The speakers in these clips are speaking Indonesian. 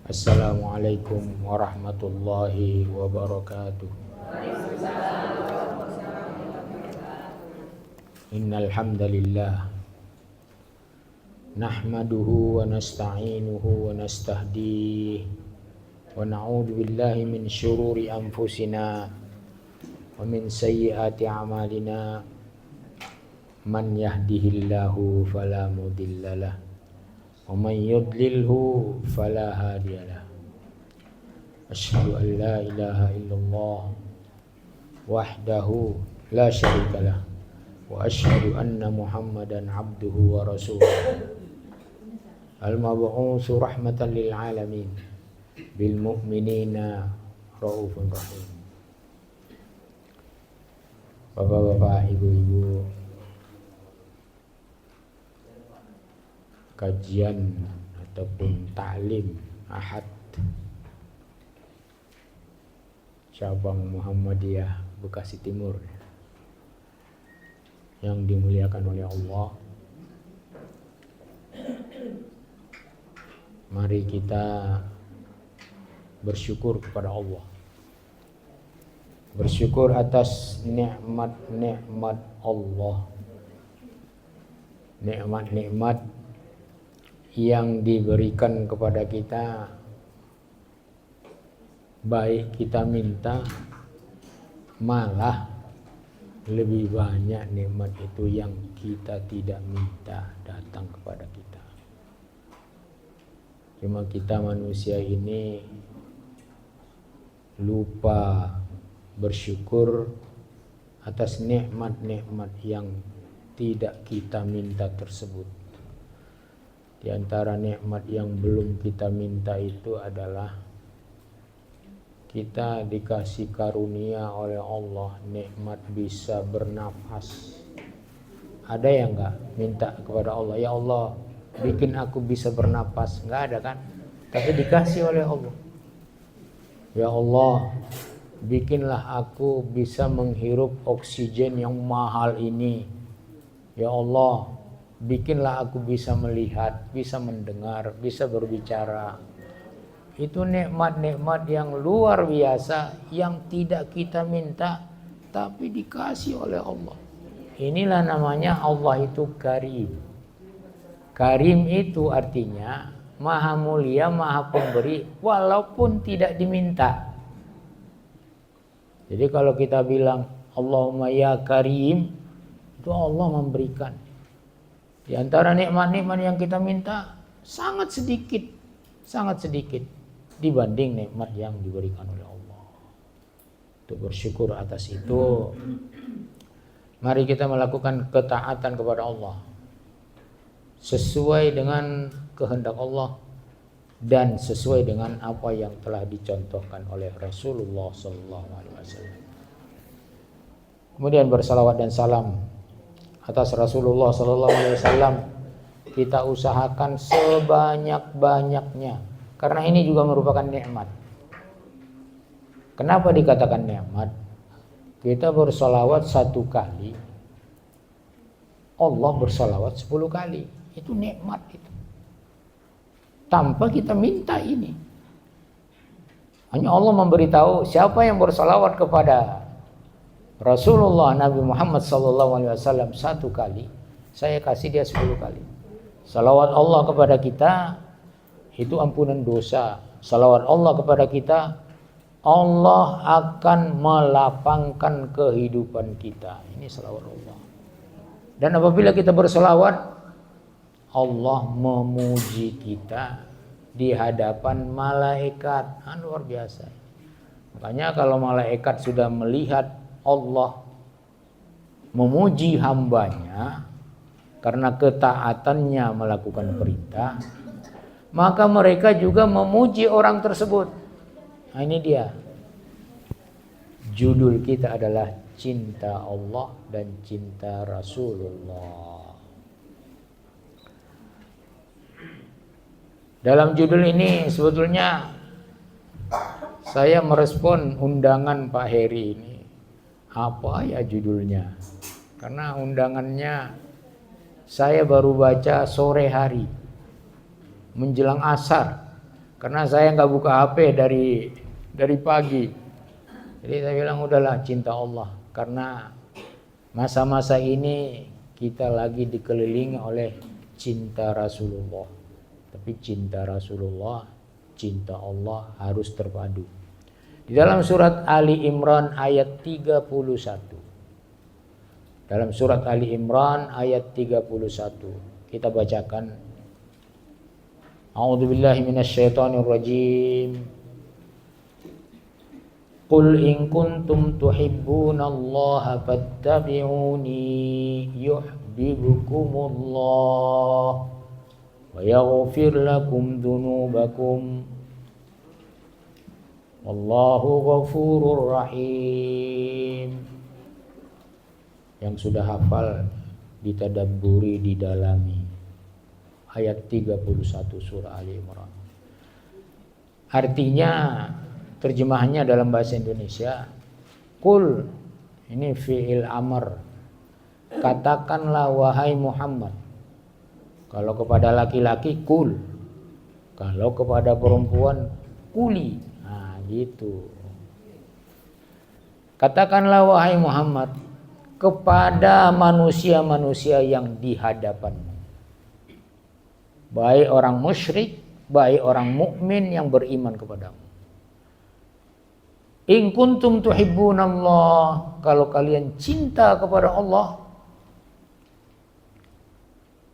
Assalamualaikum warahmatullahi wabarakatuh. Innal hamdalillah nahmaduhu wa nasta'inuhu wa nastahdihi wa na'udzu billahi min syururi anfusina wa min sayyiati a'malina. Man yahdihillahu fala mudhillalah wa man yudlilhu fala hadiyalah. Asyhadu an la ilaha illallah wahdahu la syarikalah wa asyhadu anna Muhammadan abduhu wa rasuluh al-mab'utsu rahmatan lil alamin bil mu'minina raufur rahim. Bapak-bapak, ibu-ibu, kajian ataupun ta'lim Ahad cabang Muhammadiyah Bekasi Timur yang dimuliakan oleh Allah, mari kita bersyukur kepada Allah, bersyukur atas nikmat-nikmat Allah, nikmat-nikmat yang diberikan kepada kita, baik kita minta, malah lebih banyak nikmat itu yang kita tidak minta datang kepada kita. Cuma kita manusia ini lupa bersyukur atas nikmat-nikmat yang tidak kita minta tersebut. Di antara nikmat yang belum kita minta itu adalah kita dikasih karunia oleh Allah nikmat bisa bernafas. Ada yang enggak minta kepada Allah, ya Allah bikin aku bisa bernafas? Enggak ada kan? Tapi dikasih oleh Allah. Ya Allah, bikinlah aku bisa menghirup oksigen yang mahal ini. Ya Allah, bikinlah aku bisa melihat, bisa mendengar, bisa berbicara. Itu nikmat-nikmat yang luar biasa yang tidak kita minta tapi dikasih oleh Allah. Inilah namanya Allah itu Karim. Karim itu artinya maha mulia, maha pemberi walaupun tidak diminta. Jadi kalau kita bilang Allahumma ya Karim, itu Allah memberikan. Di antara nikmat-nikmat yang kita minta sangat sedikit dibanding nikmat yang diberikan oleh Allah. Untuk bersyukur atas itu, mari kita melakukan ketaatan kepada Allah sesuai dengan kehendak Allah dan sesuai dengan apa yang telah dicontohkan oleh Rasulullah SAW. Kemudian bersalawat dan salam atas Rasulullah SAW kita usahakan sebanyak-banyaknya, karena ini juga merupakan nikmat. Kenapa dikatakan nikmat? Kita bersalawat 1 kali, Allah bersalawat 10 kali. Itu nikmat itu. Tanpa kita minta ini. Hanya Allah memberitahu siapa yang bersalawat kepada Rasulullah Nabi Muhammad SAW 1 kali, saya kasih dia 10 kali. Salawat Allah kepada kita itu ampunan dosa. Salawat Allah kepada kita, Allah akan melapangkan kehidupan kita. Ini salawat Allah. Dan apabila kita bersalawat, Allah memuji kita di hadapan malaikat. Luar biasa. Makanya kalau malaikat sudah melihat Allah memuji hambanya karena ketaatannya melakukan perintah, maka mereka juga memuji orang tersebut. Nah, ini dia. Judul kita adalah cinta Allah dan cinta Rasulullah. Dalam judul ini sebetulnya saya merespon undangan Pak Heri ini. Apa ya judulnya? Karena undangannya saya baru baca sore hari menjelang asar. karena saya nggak buka HP dari pagi. Jadi saya bilang udahlah, cinta Allah, karena masa-masa ini kita lagi dikelilingi oleh cinta Rasulullah. Tapi cinta Rasulullah, cinta Allah harus terpadu. Di dalam surat Ali Imran ayat 31. Dalam surat Ali Imran ayat 31 kita bacakan. A'udzubillahi minasyaitonir rajim. Qul in kuntum tuhibbunallaha fattabi'uni yuhibbukumullah wa yaghfir lakum dzunubakum wallahu ghafurur rahim. Yang sudah hafal ditadabburi, didalami ayat 31 surah Ali Imran. Artinya, terjemahannya dalam bahasa Indonesia, Qul, ini fi'il amr, katakanlah wahai Muhammad. Kalau kepada laki-laki Qul, kalau kepada perempuan Quli. Nah gitu. Katakanlah wahai Muhammad kepada manusia-manusia yang di hadapanmu, baik orang musyrik, baik orang mukmin yang beriman kepadamu. In kuntum tuhibbunallah, kalau kalian cinta kepada Allah,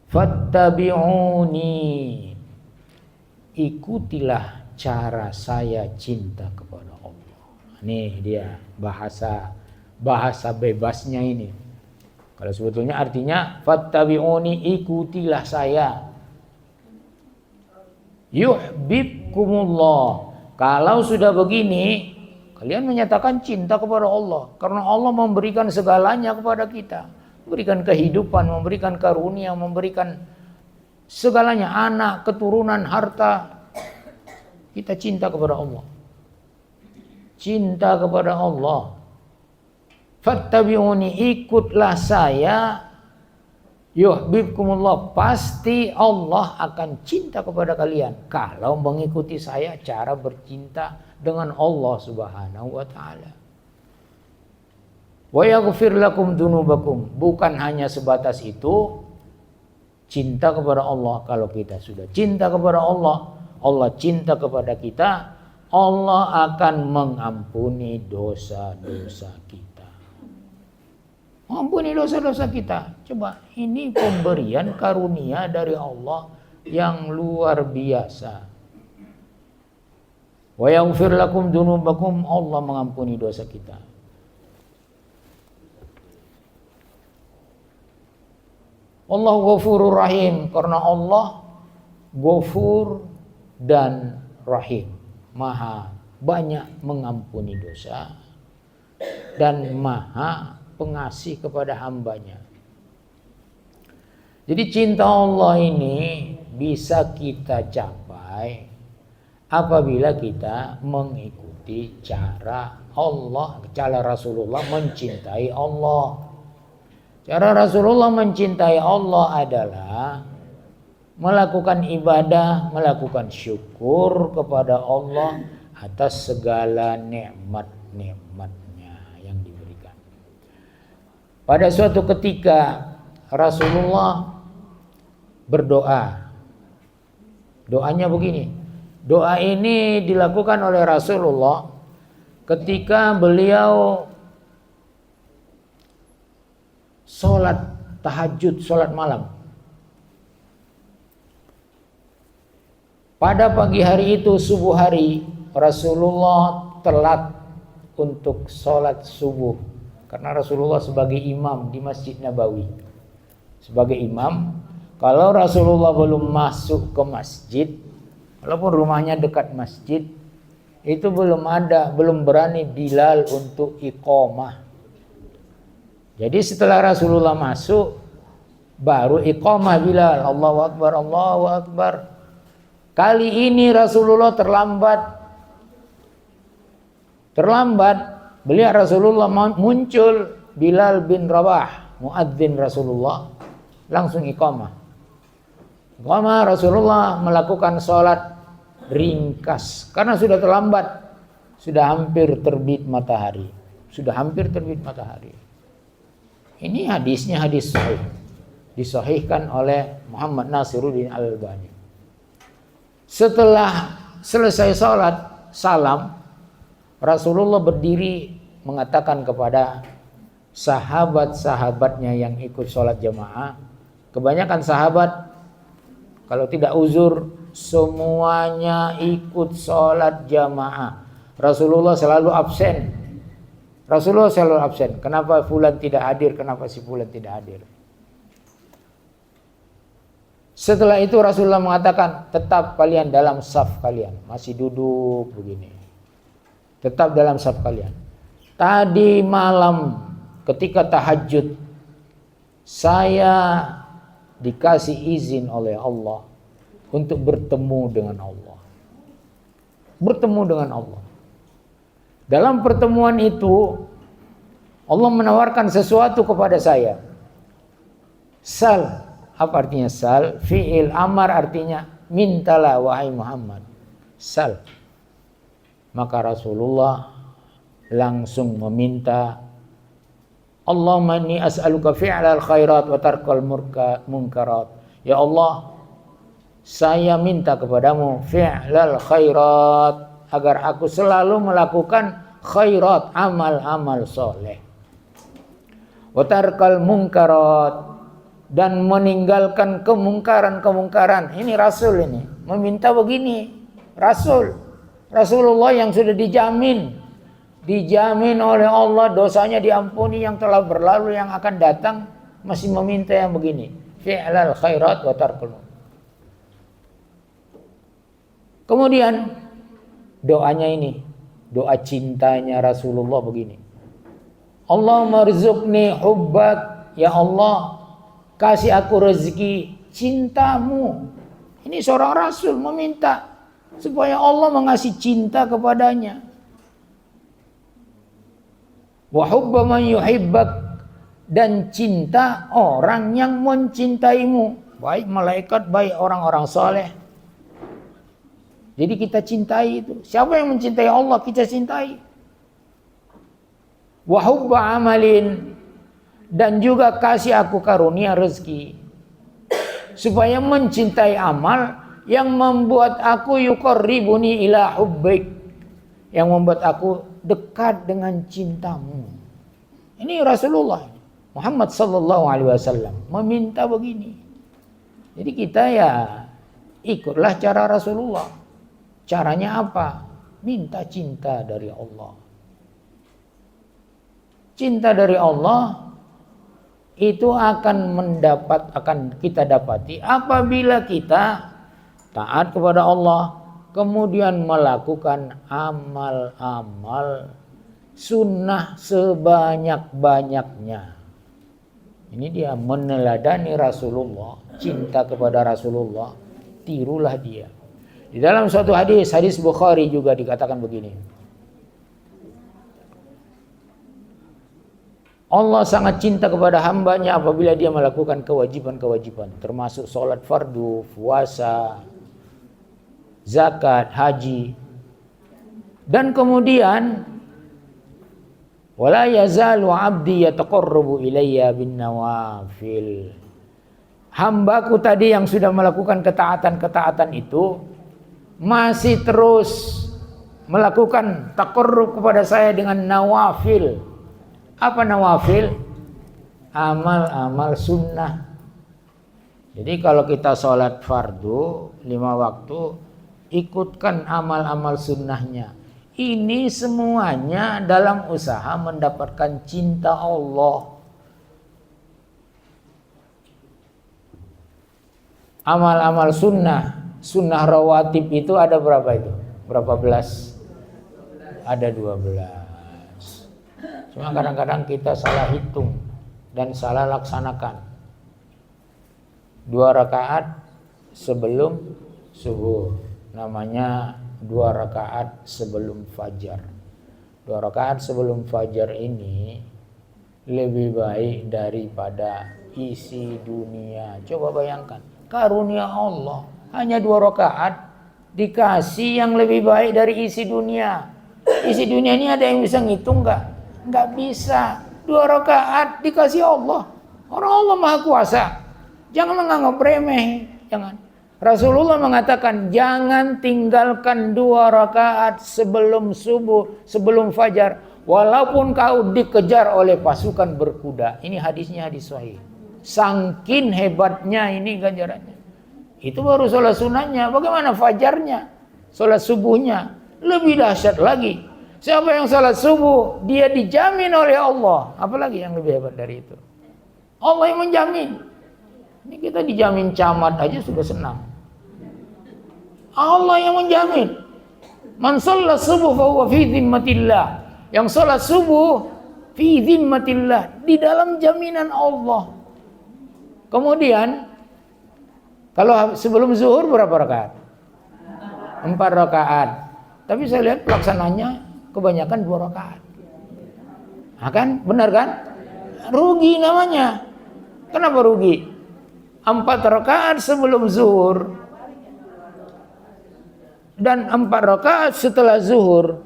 fattabi'uni, ikutilah cara saya cinta kepada Allah. Nih dia bahasa bebasnya ini. Kalau sebetulnya artinya fattabi'uni, ikutilah saya. Yuhibbukumullah. Kalau sudah begini, kalian menyatakan cinta kepada Allah, karena Allah memberikan segalanya kepada kita. Memberikan kehidupan, memberikan karunia, memberikan segalanya, anak, keturunan, harta. Kita cinta kepada Allah. Cinta kepada Allah. Fattabi'uni, ikutlah saya. Yuhibbukumullah, pasti Allah akan cinta kepada kalian kalau mengikuti saya, cara bercinta dengan Allah Subhanahu wa taala. Wa yaghfir lakum dzunubakum, bukan hanya sebatas itu, cinta kepada Allah. Kalau kita sudah cinta kepada Allah, Allah cinta kepada kita, Allah akan mengampuni dosa-dosa kita. Ampuni dosa-dosa kita. Coba, ini pemberian karunia dari Allah yang luar biasa. Wa yaghfir lakum dzunubakum, Allah mengampuni dosa kita. Allah Ghafurur Rahim, karena Allah Ghafur dan Rahim, Maha banyak mengampuni dosa dan Maha pengasih kepada hambanya. Jadi cinta Allah ini bisa kita capai apabila kita mengikuti cara Allah, cara Rasulullah mencintai Allah. Cara Rasulullah mencintai Allah adalah melakukan ibadah, melakukan syukur kepada Allah atas segala nikmat-nikmatnya yang diberikan. Pada suatu ketika Rasulullah berdoa. Doanya begini. Doa ini dilakukan oleh Rasulullah ketika beliau sholat tahajud, sholat malam. Pada pagi hari itu, subuh hari, Rasulullah telat untuk sholat subuh. Karena Rasulullah sebagai imam di Masjid Nabawi. Sebagai imam, kalau Rasulullah belum masuk ke masjid, walaupun rumahnya dekat masjid, itu belum berani Bilal untuk iqamah. Jadi setelah Rasulullah masuk, baru iqamah Bilal. Allahu Akbar, Allahu Akbar. Kali ini Rasulullah terlambat. Beliau Rasulullah muncul, Bilal bin Rabah, muadzin Rasulullah, langsung iqamah. Iqamah, Rasulullah melakukan sholat ringkas karena sudah terlambat, sudah hampir terbit matahari. Ini hadisnya hadis sahih, disahihkan oleh Muhammad Nasiruddin Al-Albani. Setelah selesai salat salam, Rasulullah berdiri mengatakan kepada sahabat-sahabatnya yang ikut sholat jamaah. Kebanyakan sahabat kalau tidak uzur semuanya ikut sholat jamaah. Rasulullah selalu absen. Kenapa fulan tidak hadir? Kenapa si fulan tidak hadir? Setelah itu Rasulullah mengatakan, tetap kalian dalam saf kalian. Masih duduk begini. Tetap dalam saf kalian. Tadi malam ketika tahajud, saya dikasih izin oleh Allah untuk bertemu dengan Allah. Dalam pertemuan itu Allah menawarkan sesuatu kepada saya. Sal, apa artinya sal? Fi'il amar artinya mintalah wahai Muhammad. Sal. Maka Rasulullah langsung meminta, Allahumma inni as'aluka fi'lal khairat wa tarkal munkarat. Ya Allah, saya minta kepadamu fi'lal khairat, agar aku selalu melakukan khairat, amal-amal soleh. Wa tarkal munkarat, dan meninggalkan kemungkaran-kemungkaran. Ini Rasul ini meminta begini. Rasulullah yang sudah dijamin oleh Allah dosanya diampuni, yang telah berlalu, yang akan datang, masih meminta yang begini. Fi'lal khairat wa tarkul. Kemudian doanya ini, doa cintanya Rasulullah begini. Allahumma rzuqni hubbak, ya Allah, kasih aku rezeki cintamu. Ini seorang Rasul meminta supaya Allah mengasih cinta kepadanya. Wa hubba man yuhibbak, dan cinta orang yang mencintaimu, baik malaikat, baik orang-orang soleh. Jadi kita cintai itu. Siapa yang mencintai Allah, kita cintai. Wa hubba amalin, dan juga kasih aku karunia rezeki, supaya mencintai amal yang membuat aku yuqarribuni ila hubbik, yang membuat aku dekat dengan cintamu. Ini Rasulullah Muhammad sallallahu alaihi wasallam meminta begini. Jadi kita ya ikutlah cara Rasulullah. Caranya apa? Minta cinta dari Allah. Cinta dari Allah itu akan kita dapati apabila kita taat kepada Allah, kemudian melakukan amal-amal sunnah sebanyak-banyaknya. Ini dia meneladani Rasulullah, cinta kepada Rasulullah, tirulah dia. Di dalam suatu hadis Bukhari juga dikatakan begini. Allah sangat cinta kepada hambanya apabila dia melakukan kewajiban-kewajiban, termasuk sholat fardu, puasa, zakat, haji. Dan kemudian wala yazalu 'abdi yataqarrabu ilayya bin nawafil. Hambaku tadi yang sudah melakukan ketaatan-ketaatan itu masih terus melakukan taqarrub kepada saya dengan nawafil. Apa nawafil? Amal-amal sunnah. Jadi kalau kita sholat fardu 5 waktu, ikutkan amal-amal sunnahnya. Ini semuanya dalam usaha mendapatkan cinta Allah. Amal-amal sunnah, sunnah rawatib itu ada berapa itu? Berapa belas? Ada 12. Cuma kadang-kadang kita salah hitung dan salah laksanakan. 2 rakaat sebelum subuh, namanya 2 rakaat sebelum fajar. 2 rakaat sebelum fajar ini lebih baik daripada isi dunia. Coba bayangkan, karunia Allah hanya 2 rakaat dikasih yang lebih baik dari isi dunia. Isi dunia ini ada yang bisa ngitung nggak? Nggak bisa. 2 rakaat dikasih Allah. Orang Allah Maha Kuasa. Jangan menganggap remeh. Jangan. Rasulullah mengatakan jangan tinggalkan 2 rakaat sebelum subuh, sebelum fajar, walaupun kau dikejar oleh pasukan berkuda. Ini hadisnya hadis sahih. Sangkin hebatnya ini ganjarannya. Itu baru sholat sunatnya. Bagaimana fajarnya? Sholat subuhnya lebih dahsyat lagi. Siapa yang sholat subuh, dia dijamin oleh Allah. Apalagi yang lebih hebat dari itu? Allah yang menjamin. Ini kita dijamin camat aja sudah senang. Allah yang menjamin. Man sholat subuh fahuwa fi dhimmatillah. Yang sholat subuh fi dhimmatillah, di dalam jaminan Allah. Kemudian kalau sebelum zuhur berapa rakaat? 4 rakaat. Tapi saya lihat pelaksananya kebanyakan 2 rakaat. Nah kan? Benar kan? Rugi namanya. Kenapa rugi? 4 rakaat sebelum zuhur dan 4 rakaat setelah zuhur.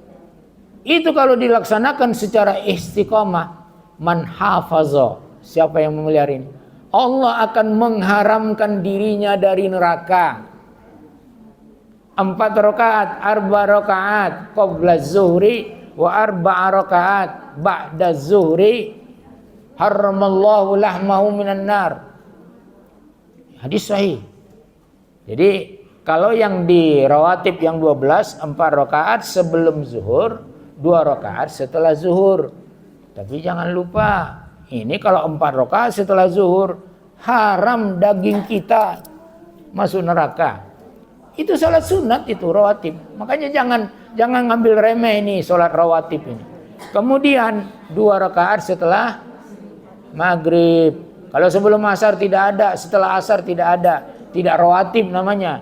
Itu kalau dilaksanakan secara istiqamah, man hafaza, siapa yang memelihara ini, Allah akan mengharamkan dirinya dari neraka. 4 rakaat, 4 rakaat qabla zuhri wa 4 rakaat ba'da zuhri haramallahu lahmahu minan nar. Hadis sahih. Jadi kalau yang di rawatib yang 12, 4 rakaat sebelum zuhur, 2 rakaat setelah zuhur. Tapi jangan lupa, ini kalau 4 rakaat setelah zuhur, haram daging kita masuk neraka. Itu salat sunat, itu rawatib. Makanya jangan ngambil remeh ini salat rawatib ini. Kemudian 2 rakaat setelah maghrib. Kalau sebelum asar tidak ada, setelah asar tidak ada, tidak rawatib namanya.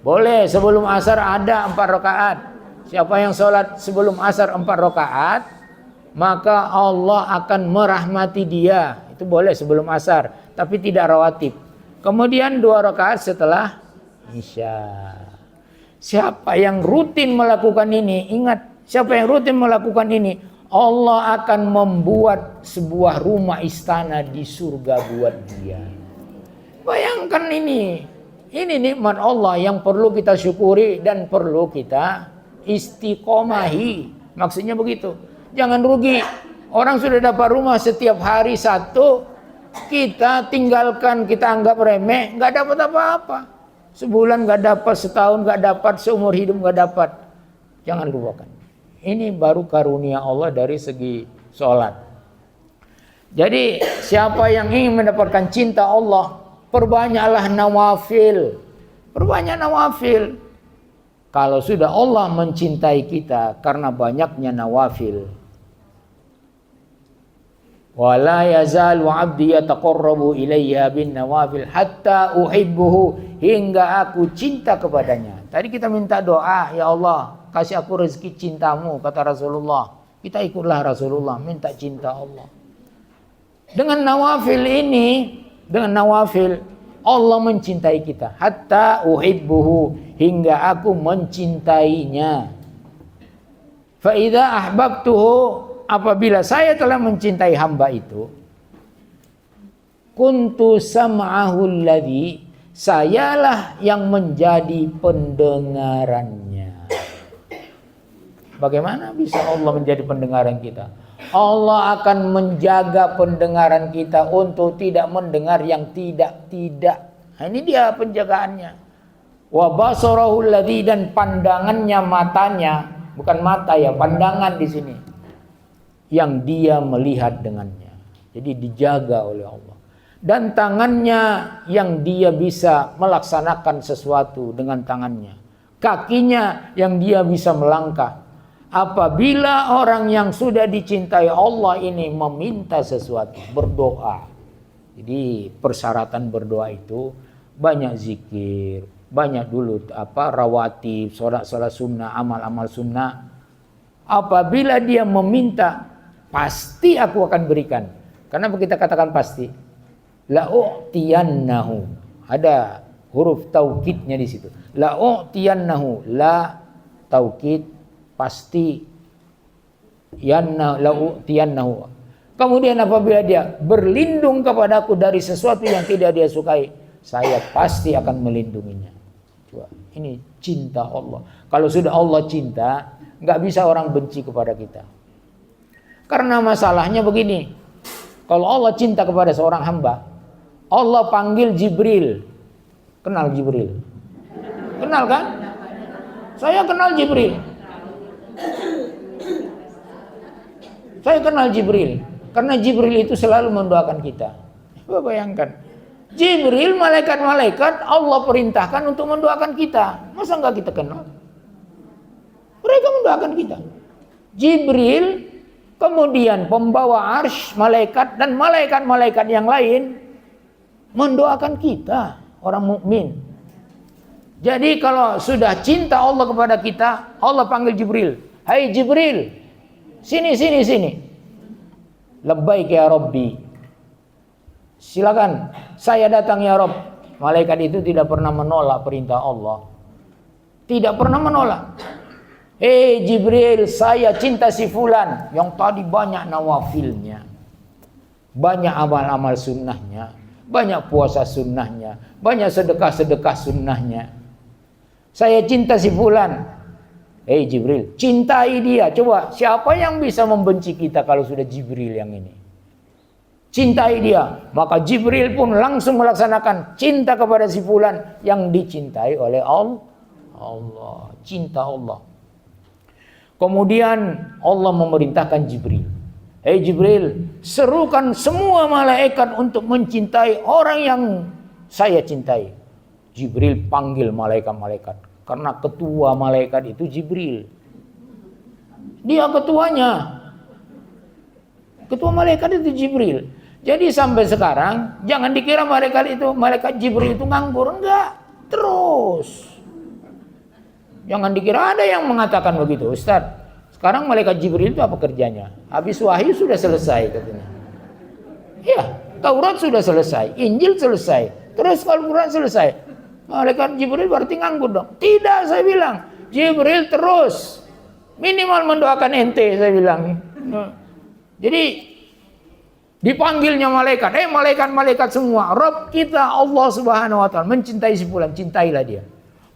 Boleh sebelum asar ada 4 rakaat. Siapa yang sholat sebelum asar 4 rakaat, maka Allah akan merahmati dia. Itu boleh sebelum asar, tapi tidak rawatib. Kemudian 2 rakaat setelah isya. Siapa yang rutin melakukan ini, ingat, siapa yang rutin melakukan ini, Allah akan membuat sebuah rumah istana di surga buat dia. Bayangkan ini nikmat Allah yang perlu kita syukuri dan perlu kita istiqomahi. Maksudnya begitu. Jangan rugi. Orang sudah dapat rumah setiap hari 1, kita tinggalkan, kita anggap remeh, nggak dapat apa-apa. Sebulan nggak dapat, setahun nggak dapat, seumur hidup nggak dapat. Jangan lupakan. Ini baru karunia Allah dari segi sholat. Jadi siapa yang ingin mendapatkan cinta Allah, perbanyaklah nawafil. Perbanyak nawafil. Kalau sudah Allah mencintai kita karena banyaknya nawafil. Wala yazalu 'abdi yataqarrabu ilayya bin nawafil hatta uhibbuhu, hingga aku cinta kepadanya. Tadi kita minta doa, ya Allah, kasih aku rezeki cintamu, kata Rasulullah. Kita ikutlah Rasulullah, minta cinta Allah. Dengan nawafil ini, dengan nawafil Allah mencintai kita. Hatta uhibbuhu, hingga aku mencintainya. Fa idza ahbabtuhu, apabila saya telah mencintai hamba itu, kuntu sam'ahu alladhi, sayalah yang menjadi pendengarannya. Bagaimana bisa Allah menjadi pendengaran kita? Allah akan menjaga pendengaran kita untuk tidak mendengar yang tidak-tidak. Nah, ini dia penjagaannya. Wa basarahu alladhi, dan pandangannya, matanya, bukan mata ya, pandangan di sini, yang dia melihat dengannya. Jadi dijaga oleh Allah. Dan tangannya yang dia bisa melaksanakan sesuatu dengan tangannya. Kakinya yang dia bisa melangkah. Apabila orang yang sudah dicintai Allah ini meminta sesuatu, berdoa. Jadi persyaratan berdoa itu banyak zikir, banyak dulu rawatib, sholat sunnah, amal-amal sunnah. Apabila dia meminta, pasti aku akan berikan. Kenapa kita katakan pasti? La'u'tiyannahu. Ada huruf taukidnya di situ. La u'tiyannahu, la taukid pasti, yanna la u'tiyannahu. Kemudian apabila dia berlindung kepadaku dari sesuatu yang tidak dia sukai, saya pasti akan melindunginya. Coba, ini cinta Allah. Kalau sudah Allah cinta, nggak bisa orang benci kepada kita. Karena masalahnya begini, kalau Allah cinta kepada seorang hamba, Allah panggil Jibril. Kenal Jibril? Kenal kan? Saya kenal Jibril. Saya kenal Jibril. Karena Jibril itu selalu mendoakan kita. Coba bayangkan. Jibril, malaikat-malaikat Allah perintahkan untuk mendoakan kita. Masa enggak kita kenal? Mereka mendoakan kita. Jibril, kemudian pembawa arsy, malaikat dan malaikat-malaikat yang lain mendoakan kita, orang mukmin. Jadi kalau sudah cinta Allah kepada kita, Allah panggil Jibril. Hai Jibril, sini. Labbaik ya Rabbi. Silakan, saya datang ya Rabb. Malaikat itu tidak pernah menolak perintah Allah. Tidak pernah menolak. Hei Jibril, saya cinta si fulan yang tadi banyak nawafilnya, banyak amal-amal sunnahnya, banyak puasa sunnahnya, banyak sedekah-sedekah sunnahnya. Saya cinta si fulan. Hei Jibril, cintai dia. Coba, siapa yang bisa membenci kita kalau sudah Jibril yang ini? Cintai dia. Maka Jibril pun langsung melaksanakan cinta kepada si fulan yang dicintai oleh Allah. Cinta Allah. Kemudian Allah memerintahkan Jibril. Hei Jibril, serukan semua malaikat untuk mencintai orang yang saya cintai. Jibril panggil malaikat-malaikat. Karena ketua malaikat itu Jibril. Dia ketuanya. Ketua malaikat itu Jibril. Jadi sampai sekarang jangan dikira malaikat Jibril itu nganggur. Enggak. Terus. Jangan dikira ada yang mengatakan begitu. Ustaz, sekarang malaikat Jibril itu apa kerjanya? Habis wahyu sudah selesai katanya. Ya, Taurat sudah selesai, Injil selesai, terus Al-Quran selesai. Malaikat Jibril berarti nganggur dong? Tidak, saya bilang. Jibril terus minimal mendoakan ente, saya bilang. Jadi dipanggilnya malaikat, malaikat-malaikat semua, Rabb kita Allah Subhanahu wa taala mencintai si fulan, cintailah dia.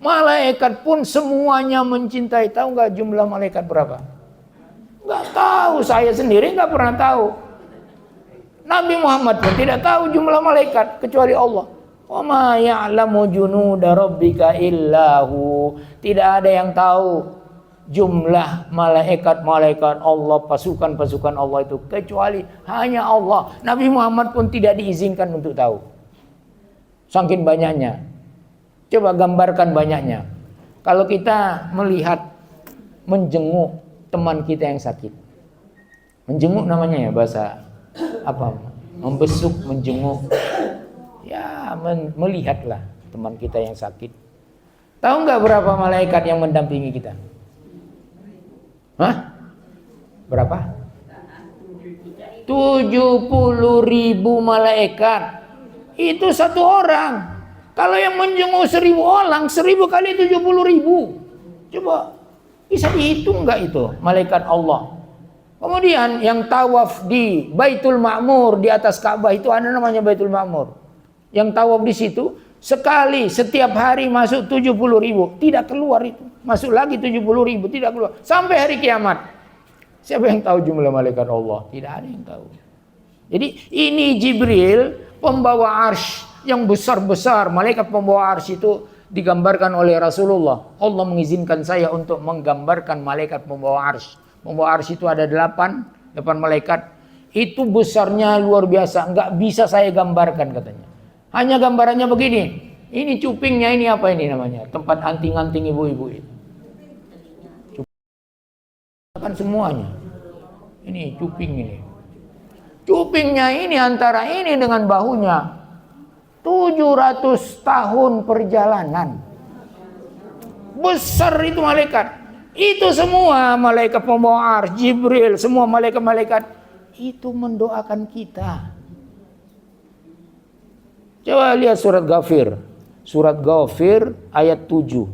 Malaikat pun semuanya mencintai. Tahu nggak jumlah malaikat berapa? Nggak tahu, saya sendiri nggak pernah tahu. Nabi Muhammad pun tidak tahu jumlah malaikat kecuali Allah. Wa ma ya'lamu junuda rabbika illahu. Tidak ada yang tahu jumlah malaikat-malaikat Allah, pasukan-pasukan Allah itu kecuali hanya Allah. Nabi Muhammad pun tidak diizinkan untuk tahu. Saking banyaknya. Coba gambarkan banyaknya. Kalau kita melihat menjenguk teman kita yang sakit. Menjenguk namanya ya bahasa apa? Membesuk, menjenguk. Ya, melihatlah teman kita yang sakit. Tahu nggak berapa malaikat yang mendampingi kita? Hah? Berapa? 70.000 malaikat. Itu satu orang. Kalau yang menjenguk 1.000 orang, 1.000 kali 70.000. Coba, bisa dihitung nggak itu malaikat Allah? Kemudian yang tawaf di Baitul Ma'mur di atas Ka'bah itu ada namanya Baitul Ma'mur. Yang tawaf di situ sekali setiap hari masuk 70.000, tidak keluar itu. Masuk lagi 70.000, tidak keluar sampai hari kiamat. Siapa yang tahu jumlah malaikat Allah? Tidak ada yang tahu. Jadi ini Jibril, pembawa arsy yang besar-besar. Malaikat pembawa arsy itu digambarkan oleh Rasulullah. Allah mengizinkan saya untuk menggambarkan malaikat pembawa arsy. Pembawa arsy itu ada 8 malaikat. Itu besarnya luar biasa, nggak bisa saya gambarkan katanya. Hanya gambarannya begini. Ini cupingnya, ini apa ini namanya? Tempat anting-anting ibu-ibu itu. Kan semuanya. Ini cuping ini. Cupingnya ini antara ini dengan bahunya 700 tahun perjalanan. Besar itu malaikat. Itu semua malaikat pembawa arsy, Jibril, semua malaikat-malaikat itu mendoakan kita. Coba lihat surat Ghafir. Surat Ghafir ayat 7,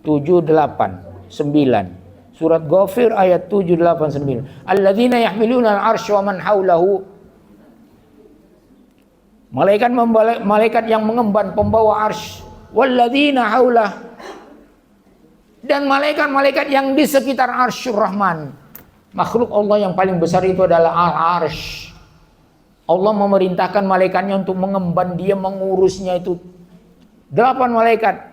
7, 8, 9. Surat Ghafir ayat 7, 8, 9. Alladzina yahmiluna al-arsy wa man haulahu. Malaikat yang mengemban pembawa arsy. Walladzina haulah. Dan malaikat-malaikat yang di sekitar arsyur rahman. Makhluk Allah yang paling besar itu adalah al-arsy. Allah memerintahkan malaikatnya untuk mengemban dia, mengurusnya itu. 8 malaikat.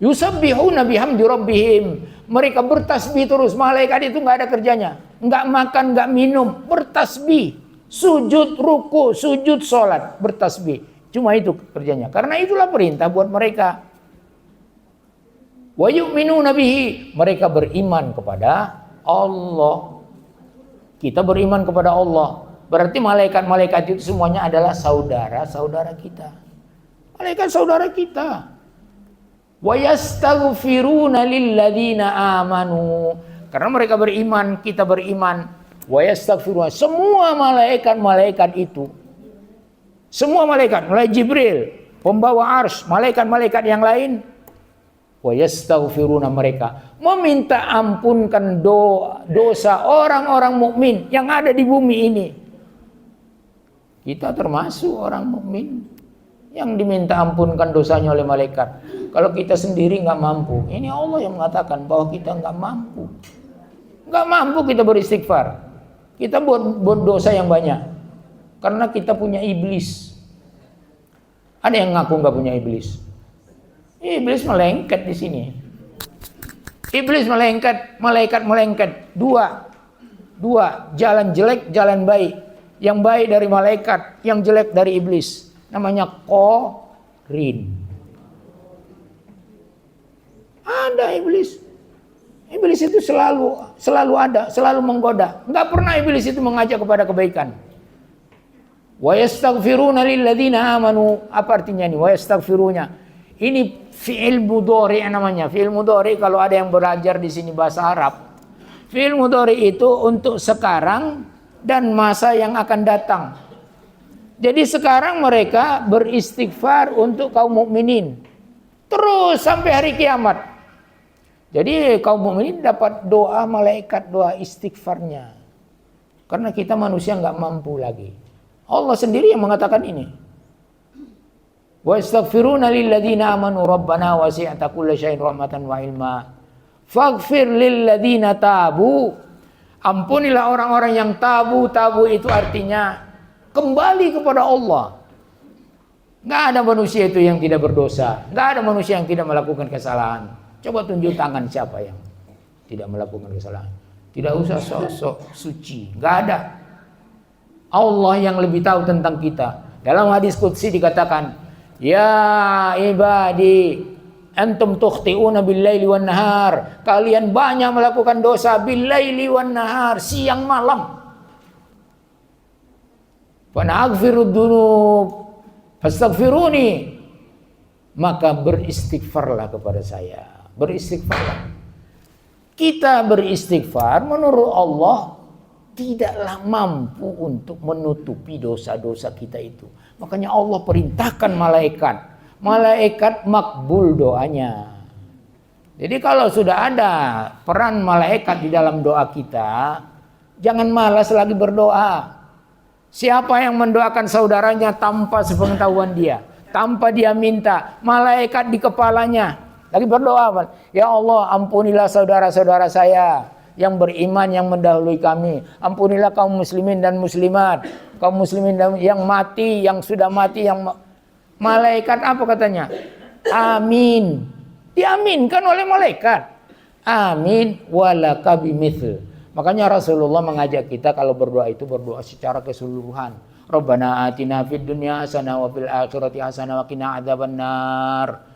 Yusabbihuna bihamdi rabbihim. Mereka bertasbih terus. Malaikat itu nggak ada kerjanya. Nggak makan, nggak minum. Bertasbih. Sujud, ruku, sujud, sholat. Bertasbih. Cuma itu kerjanya. Karena itulah perintah buat mereka. Wa yu'minuna bihi. Mereka beriman kepada Allah. Kita beriman kepada Allah. Berarti malaikat-malaikat itu semuanya adalah saudara-saudara kita. Malaikat saudara kita. Wa yastaghfiruna lilladzina amanu. Karena mereka beriman, kita beriman. Wa yastaghfiruna. Semua malaikat-malaikat itu. Semua malaikat, mulai Jibril, pembawa arsy, malaikat-malaikat yang lain. Wa yastaghfiruna, mereka meminta ampunkan dosa orang-orang mukmin yang ada di bumi ini. Kita termasuk orang mukmin yang diminta ampunkan dosanya oleh malaikat. Kalau kita sendiri nggak mampu, ini Allah yang mengatakan bahwa kita nggak mampu. Nggak mampu kita beristighfar. Kita buat dosa yang banyak. Karena kita punya iblis. Ada yang ngaku nggak punya iblis? Iblis melengket di sini. Iblis melengket, malaikat melengket. Dua, jalan jelek, jalan baik. Yang baik dari malaikat, yang jelek dari iblis. Namanya qarin. Ada iblis. Iblis itu selalu ada, selalu menggoda. Enggak pernah iblis itu mengajak kepada kebaikan. Wa yastaghfiruna lilladzina amanu. Apa artinya ini? Wa yastaghfirunya. Ini fi'il mudhari namanya. Fi'il mudhari kalau ada yang belajar di sini bahasa Arab. Fi'il mudhari itu untuk sekarang dan masa yang akan datang. Jadi sekarang mereka beristighfar untuk kaum mukminin. Terus sampai hari kiamat. Jadi kaum mukminin dapat doa malaikat, doa istighfarnya. Karena kita manusia nggak mampu lagi. Allah sendiri yang mengatakan ini. Wa astaghfiruna lilladzina amanu rabbana wasi'ta kulla syai'in rahmatan wa ilma. Faghfir lilladzina tabu. Ampunilah orang-orang yang tabu. Tabu itu artinya kembali kepada Allah. Nggak ada manusia itu yang tidak berdosa. Nggak ada manusia yang tidak melakukan kesalahan. Coba tunjuk tangan siapa yang tidak melakukan kesalahan. Tidak usah sok-sok suci. Nggak ada. Allah yang lebih tahu tentang kita. Dalam hadis qudsi dikatakan, ya ibadi, antum tukhti'una bil-laili wan nahar. Kalian banyak melakukan dosa bil-laili wan nahar, siang malam. Fa na'ghfirud dzunub fastaghfiruni. Maka beristighfarlah kepada saya. Beristighfarlah. Kita beristighfar menurut Allah tidaklah mampu untuk menutupi dosa-dosa kita itu. Makanya Allah perintahkan malaikat. Malaikat makbul doanya. Jadi kalau sudah ada peran malaikat di dalam doa kita, jangan malas lagi berdoa. Siapa yang mendoakan saudaranya tanpa sepengetahuan dia, tanpa dia minta, malaikat di kepalanya lagi berdoa, ya Allah ampunilah saudara-saudara saya yang beriman yang mendahului kami. Ampunilah kaum muslimin dan muslimat, kaum muslimin yang mati, yang sudah mati, yang malaikat apa katanya? Amin. Diaminkan oleh malaikat. Amin walaka bimithl. Makanya Rasulullah mengajak kita kalau berdoa itu berdoa secara keseluruhan. Rabbana atina fid dunya hasanah wa fil akhirati hasanah wa qina adzabannar.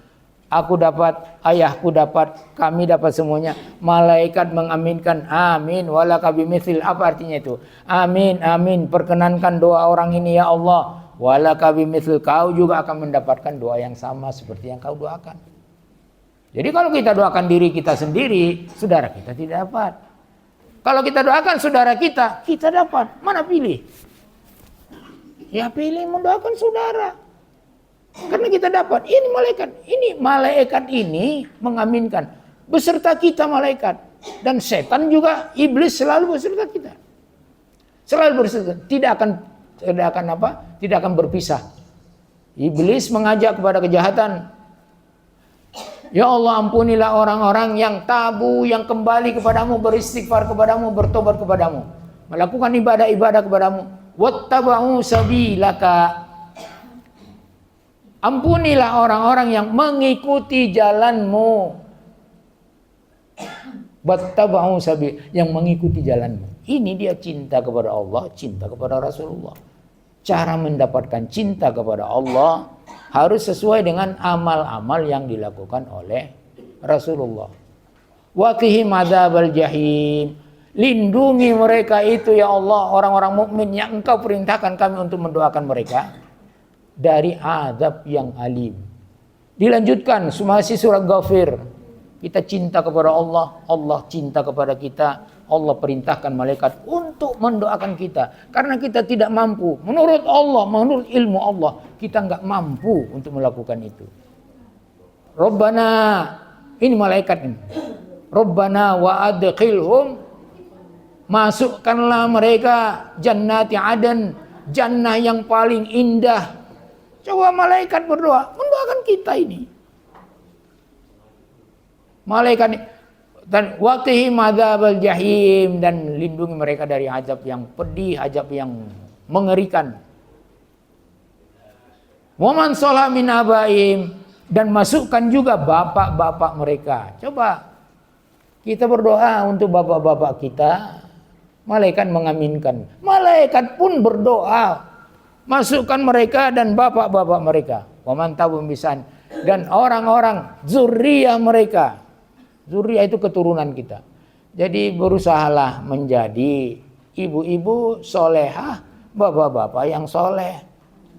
Aku dapat, ayahku dapat, kami dapat semuanya. Malaikat mengaminkan, amin walaka bimithl. Apa artinya itu? Amin, amin. Perkenankan doa orang ini ya Allah. Walaka bimithl. Kau juga akan mendapatkan doa yang sama seperti yang kau doakan. Jadi kalau kita doakan diri kita sendiri, saudara kita tidak dapat. Kalau kita doakan saudara kita dapat. Mana pilih? Ya pilih mendoakan saudara. Karena kita dapat ini malaikat ini mengaminkan beserta kita malaikat, dan setan juga, iblis selalu beserta kita. Selalu beserta, tidak akan berpisah. Iblis mengajak kepada kejahatan. Ya Allah, ampunilah orang-orang yang tabu, yang kembali kepadamu, beristighfar kepadamu, bertobat kepadamu, melakukan ibadah-ibadah kepadamu. Wattaba'u sabilaka. Ampunilah orang-orang yang mengikuti jalanmu. Wattaba'u sabil, yang mengikuti jalanmu. Ini dia cinta kepada Allah, cinta kepada Rasulullah. Cara mendapatkan cinta kepada Allah harus sesuai dengan amal-amal yang dilakukan oleh Rasulullah. Waqihim adzabal jahim. Lindungi mereka itu ya Allah, orang-orang mukmin yang Engkau perintahkan kami untuk mendoakan mereka dari azab yang alim. Dilanjutkan masih surat Ghafir. Kita cinta kepada Allah, Allah cinta kepada kita. Allah perintahkan malaikat untuk mendoakan kita karena kita tidak mampu. Menurut Allah, menurut ilmu Allah, kita enggak mampu untuk melakukan itu. Rabbana, ini malaikat ini. Rabbana wa adkhilhum, masukkanlah mereka jannati adan, jannah yang paling indah. Coba malaikat berdoa, mendoakan kita ini. Malaikat dan waqihim adzabal jahim, dan lindungi mereka dari azab yang pedih, azab yang mengerikan. Wa man shala min abaihim, dan masukkan juga bapak-bapak mereka. Coba kita berdoa untuk bapak-bapak kita, malaikat mengaminkan. Malaikat pun berdoa, masukkan mereka dan bapak-bapak mereka. Wa man tabum bisan, dan orang-orang zuriyah mereka. Zuriyah itu keturunan kita. Jadi berusahalah menjadi ibu-ibu solehah, bapak-bapak yang soleh.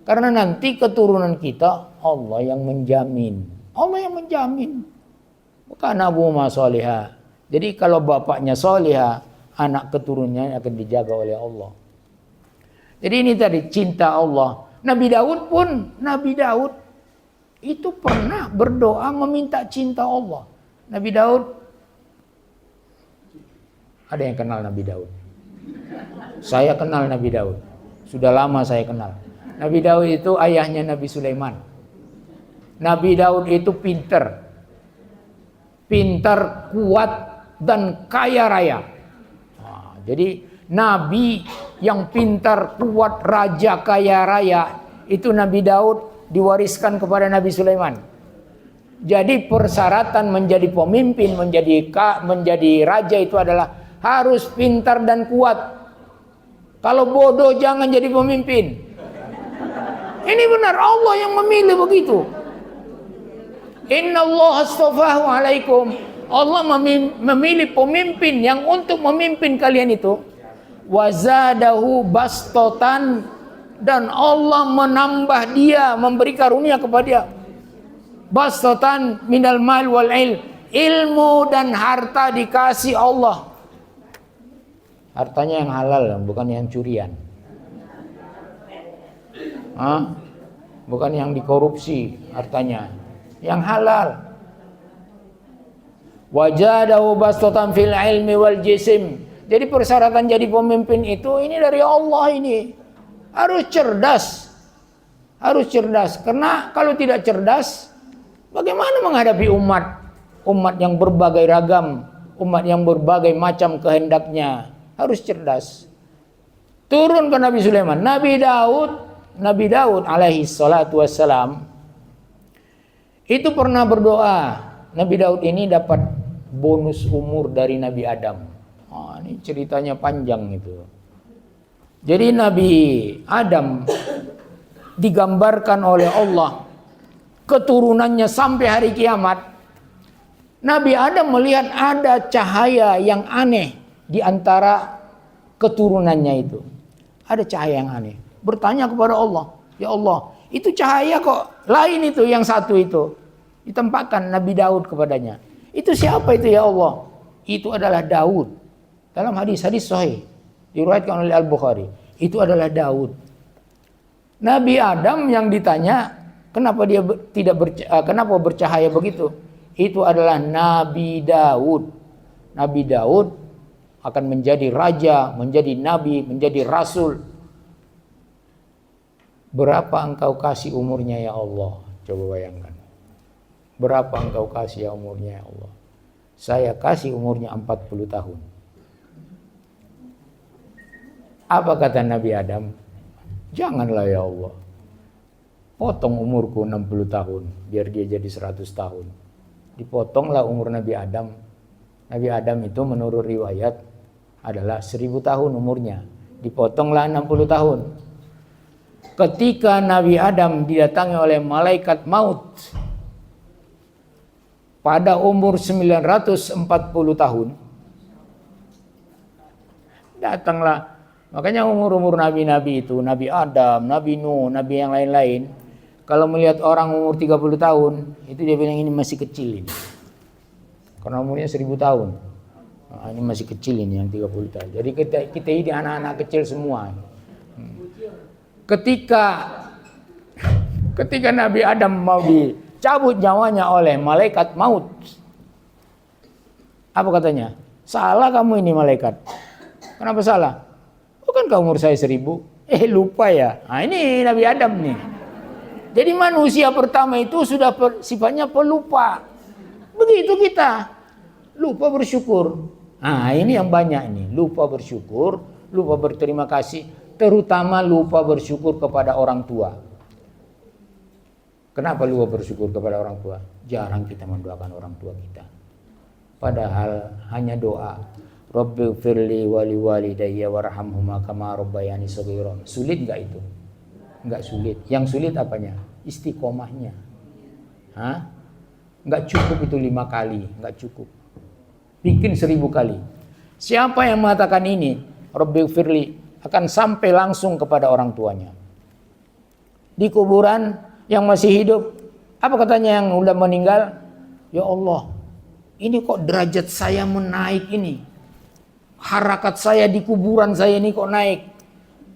Karena nanti keturunan kita Allah yang menjamin. Allah yang menjamin. Bukan Abu Ma solehah. Jadi kalau bapaknya solehah, anak keturunannya akan dijaga oleh Allah. Jadi ini tadi cinta Allah. Nabi Daud itu pernah berdoa meminta cinta Allah. Nabi Daud, ada yang kenal Nabi Daud? Saya kenal Nabi Daud. Sudah lama saya kenal. Nabi Daud itu ayahnya Nabi Sulaiman. Nabi Daud itu pintar, kuat, dan kaya raya. Nah, jadi Nabi yang pintar, kuat, raja, kaya raya, itu Nabi Daud diwariskan kepada Nabi Sulaiman. Jadi persyaratan menjadi pemimpin, menjadi raja itu adalah harus pintar dan kuat. Kalau bodoh jangan jadi pemimpin. Ini benar, Allah yang memilih begitu. Inna Allah astafahu alaikum. Allah memilih pemimpin yang untuk memimpin kalian itu. Wazadahu bastotan, dan Allah menambah dia, memberi karunia kepada dia. Bastotan minal mal wal ilmu dan harta dikasih Allah. Hartanya yang halal, bukan yang curian. Bukan yang dikorupsi hartanya, yang halal. Wajadahu bastotan fil ilmi wal jisim. Jadi persyaratan jadi pemimpin itu ini dari Allah ini. Harus cerdas. Karena kalau tidak cerdas, bagaimana menghadapi umat yang berbagai ragam, umat yang berbagai macam kehendaknya? Harus cerdas. Turun ke Nabi Sulaiman. Nabi Daud alaihi salatu wassalam itu pernah berdoa. Nabi Daud ini dapat bonus umur dari Nabi Adam. Ini ceritanya panjang itu. Jadi Nabi Adam digambarkan oleh Allah keturunannya sampai hari kiamat. Nabi Adam melihat ada cahaya yang aneh di antara keturunannya itu. Ada cahaya yang aneh. Bertanya kepada Allah, ya Allah, itu cahaya kok lain itu, yang satu itu. Ditempatkan Nabi Daud kepadanya. Itu siapa itu ya Allah? Itu adalah Daud. Dalam hadis-hadis sahih diriwayatkan oleh Al-Bukhari, itu adalah Daud. Nabi Adam yang ditanya, Kenapa dia kenapa bercahaya begitu? Itu adalah Nabi Daud. Nabi Daud akan menjadi raja, menjadi nabi, menjadi rasul. Berapa engkau kasih umurnya ya Allah? Coba bayangkan. Berapa engkau kasih ya umurnya ya Allah? Saya kasih umurnya 40 tahun. Apa kata Nabi Adam? Janganlah ya Allah. Potong umurku 60 tahun biar dia jadi 100 tahun. Dipotonglah umur Nabi Adam. Nabi Adam itu menurut riwayat adalah 1000 tahun umurnya. Dipotonglah 60 tahun. Ketika Nabi Adam didatangi oleh malaikat maut pada umur 940 tahun, datanglah. Makanya umur-umur nabi-nabi itu, Nabi Adam, Nabi Nuh, Nabi yang lain-lain, kalau melihat orang umur 30 tahun, itu dia bilang ini masih kecil ini. Karena umurnya 1000 tahun. Nah, ini masih kecil ini yang 30 tahun. Jadi kita ini anak-anak kecil semua. Ketika Nabi Adam mau dicabut nyawanya oleh malaikat maut. Apa katanya? Salah kamu ini malaikat. Kenapa salah? Bukankah umur saya 1000? Lupa ya. Nah, ini Nabi Adam nih. Jadi manusia pertama itu sudah sifatnya pelupa. Begitu kita. Lupa bersyukur. Nah, ini yang banyak ini. Lupa bersyukur, lupa berterima kasih, terutama lupa bersyukur kepada orang tua. Kenapa lupa bersyukur kepada orang tua? Jarang kita mendoakan orang tua kita. Padahal hanya doa. Rabbighfirli wa liwalidayya warhamhuma kama rabbayani shaghira. Sulit enggak itu? Enggak sulit. Yang sulit apanya? Istiqomahnya. Enggak cukup itu 5 kali, enggak cukup. Bikin 1000 kali. Siapa yang mengatakan ini, Rabbighfirli, akan sampai langsung kepada orang tuanya. Di kuburan yang masih hidup, apa katanya yang udah meninggal? Ya Allah, ini kok derajat saya menaik ini. Harakat saya di kuburan saya ini kok naik.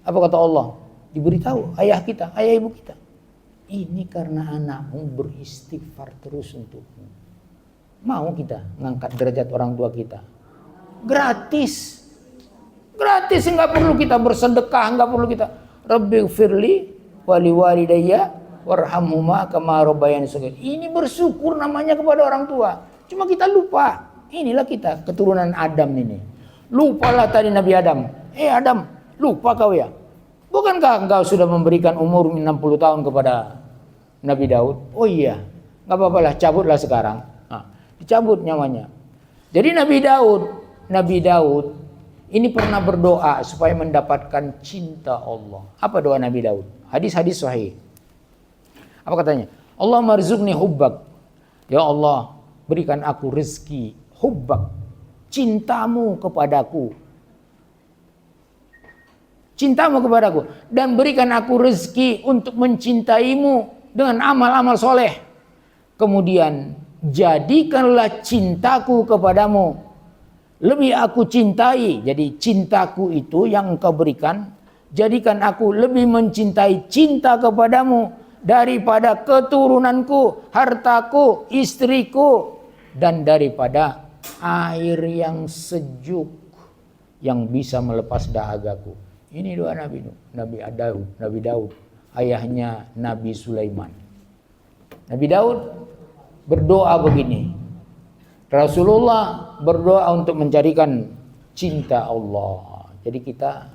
Apa kata Allah? Diberitahu ayah kita, ayah ibu kita. Ini karena anakmu beristighfar terus untukmu. Mau kita ngangkat derajat orang tua kita? Gratis. Gratis, enggak perlu kita bersedekah, enggak perlu kita. Rabbighfirli wa liwalidayya warhamhuma kama rabbayani shaghira. Ini bersyukur namanya kepada orang tua. Cuma kita lupa. Inilah kita, keturunan Adam ini. Lupalah tadi Nabi Adam. Adam, lupa kau ya? Bukankah engkau sudah memberikan umur 60 tahun kepada Nabi Daud? Oh iya, enggak apa-apalah, cabutlah sekarang. Dicabut nyawanya. Jadi Nabi Daud ini pernah berdoa supaya mendapatkan cinta Allah. Apa doa Nabi Daud? Hadis-hadis sahih. Apa katanya? Allah marzuqni hubbak. Ya Allah, berikan aku rezeki hubbak, cintamu kepadaku. Cintamu kepadaku. Dan berikan aku rezeki untuk mencintaimu dengan amal-amal soleh. Kemudian jadikanlah cintaku kepadamu lebih aku cintai. Jadi cintaku itu yang engkau berikan, jadikan aku lebih mencintai cinta kepadamu daripada keturunanku, hartaku, istriku, dan daripada air yang sejuk yang bisa melepas dahagaku. Ini doa Nabi Daud, ayahnya Nabi Sulaiman. Nabi Daud berdoa begini. Rasulullah berdoa untuk mencarikan cinta Allah. Jadi kita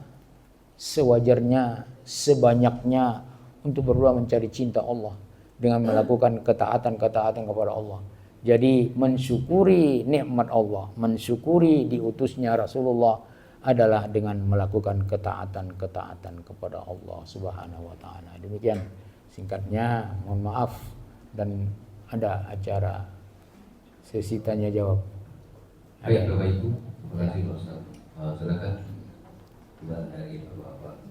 sewajarnya, sebanyaknya untuk berdoa mencari cinta Allah dengan melakukan ketaatan-ketaatan kepada Allah. Jadi mensyukuri nikmat Allah, mensyukuri diutusnya Rasulullah adalah dengan melakukan ketaatan-ketaatan kepada Allah Subhanahu wa taala. Demikian singkatnya, mohon maaf, dan ada acara sesi tanya jawab. Baik Bapak Ibu, terima kasih Pak Ustaz. Silakan kita dari Bapak.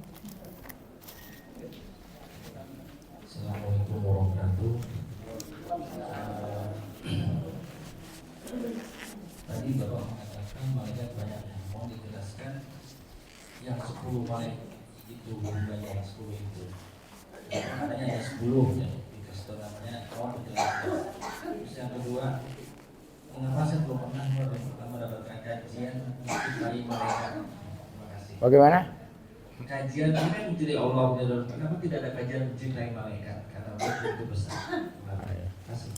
Assalamualaikum warahmatullahi wabarakatuh. Tadi Bapak mengatakan malaikat banyak, mohon dijelaskan yang 10 malaikat itu, jumlahnya 10 itu. Katanya ada 10 ya. itu namanya awal menjelaskan. Terus yang kedua, mengapa saya belum pernah mendapatkan kajian mencintai malaikat? Terima kasih. Bagaimana? Kajian ini kan mencintai Allah, kenapa tidak ada kajian mencintai malaikat? Karena Allah itu besar. Terima kasih.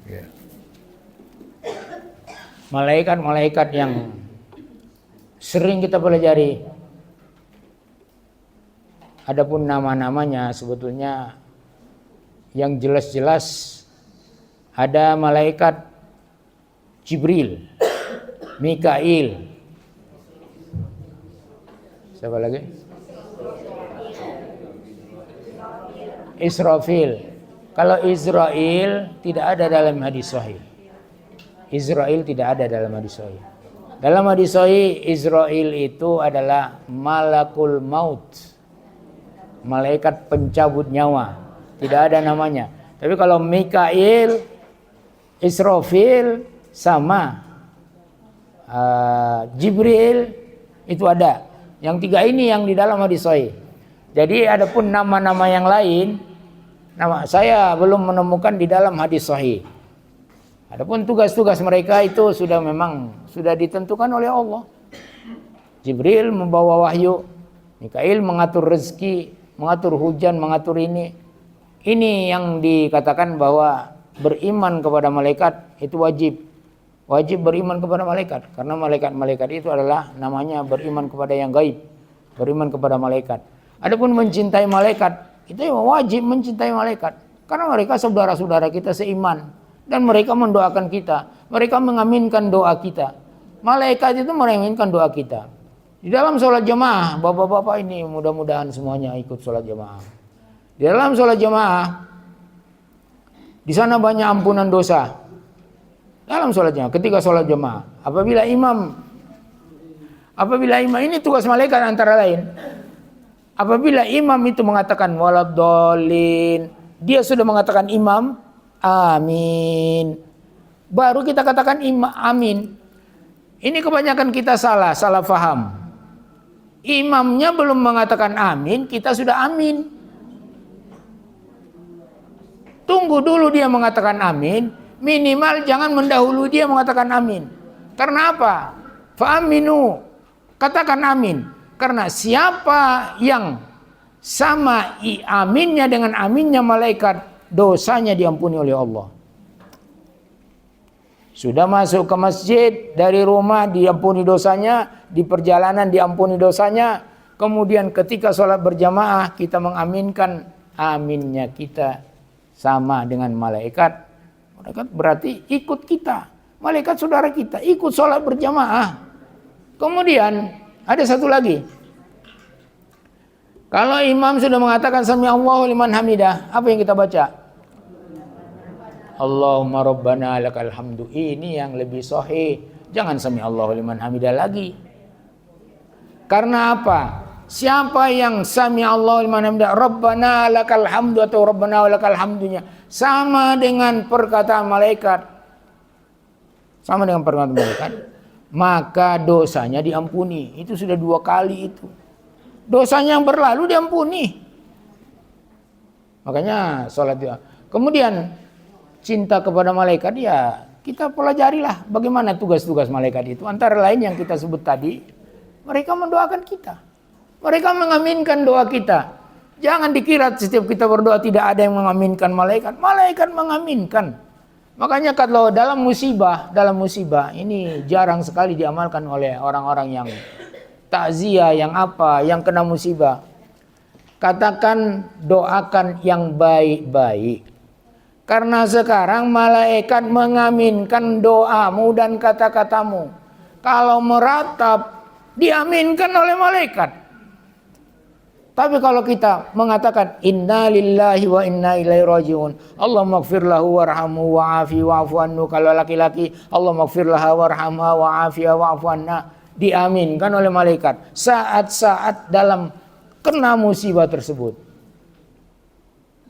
Ya. Malaikat-malaikat yang sering kita pelajari, adapun nama-namanya sebetulnya yang jelas-jelas ada malaikat Jibril, Mikail, siapa lagi? Israfil. Kalau Israel tidak ada dalam hadis sahih. Israel tidak ada dalam hadis sahih. Dalam hadis sahih Israel itu adalah malakul maut, malaikat pencabut nyawa, tidak ada namanya. Tapi kalau Mikail, Israfil sama Jibril itu ada. Yang tiga ini yang di dalam hadis sahih. Jadi adapun nama-nama yang lain, nama saya belum menemukan di dalam hadis sahih. Adapun tugas-tugas mereka itu memang sudah ditentukan oleh Allah. Jibril membawa wahyu, Mikail mengatur rezeki, mengatur hujan, mengatur ini. Ini yang dikatakan bahwa beriman kepada malaikat itu wajib. Wajib beriman kepada malaikat karena malaikat-malaikat itu adalah namanya beriman kepada yang gaib, beriman kepada malaikat. Adapun mencintai malaikat itu wajib mencintai malaikat karena mereka saudara-saudara kita seiman. Dan mereka mendoakan kita. Mereka mengaminkan doa kita. Malaikat itu mengaminkan doa kita. Di dalam sholat jamaah, bapak-bapak ini mudah-mudahan semuanya ikut sholat jamaah. Di dalam sholat jamaah, di sana banyak ampunan dosa. Dalam sholat jamaah, ketika sholat jamaah. Apabila imam ini tugas malaikat antara lain. Apabila imam itu mengatakan waladhdallin, dia sudah mengatakan imam, amin. Baru kita katakan amin. Ini kebanyakan kita salah faham. Imamnya belum mengatakan amin, kita sudah amin. Tunggu dulu dia mengatakan amin, minimal jangan mendahului dia mengatakan amin. Karena apa? Fa'aminu, katakan amin. Karena siapa yang sama aminnya dengan aminnya malaikat, dosanya diampuni oleh Allah. Sudah masuk ke masjid, dari rumah diampuni dosanya, di perjalanan diampuni dosanya. Kemudian ketika sholat berjamaah kita mengaminkan, aminnya kita sama dengan malaikat. Malaikat berarti ikut kita, malaikat saudara kita, ikut sholat berjamaah. Kemudian ada satu lagi. Kalau imam sudah mengatakan sami Allahu liman hamidah, apa yang kita baca? Allahumma rabbana lakal hamdu. Ini yang lebih sahih. Jangan sami Allahu liman hamidah lagi. Karena apa? Siapa yang sami Allahu liman hamidah, rabbana lakal hamdu atau rabbana lakal hamdunya sama dengan perkataan malaikat. Sama dengan perkataan malaikat, maka dosanya diampuni. Itu sudah 2 kali itu. Dosanya yang berlalu diampuni. Makanya sholat dia. Kemudian cinta kepada malaikat, ya kita pelajarilah bagaimana tugas-tugas malaikat itu. Antara lain yang kita sebut tadi, mereka mendoakan kita. Mereka mengaminkan doa kita. Jangan dikira setiap kita berdoa tidak ada yang mengaminkan malaikat. Malaikat mengaminkan. Makanya kalau dalam musibah ini jarang sekali diamalkan oleh orang-orang yang takziah, yang kena musibah. Katakan doakan yang baik-baik. Karena sekarang malaikat mengaminkan doamu dan kata-katamu. Kalau meratap, diaminkan oleh malaikat. Tapi kalau kita mengatakan inna lillahi wa inna ilaihi rajiun, Allahumma ighfir lahu warhamhu wa'afi wa'fu anhu. Kalau laki-laki, Allahumma ighfir laha warhamha wa'afi wa'fu anha. Diaminkan oleh malaikat saat-saat dalam kena musibah tersebut.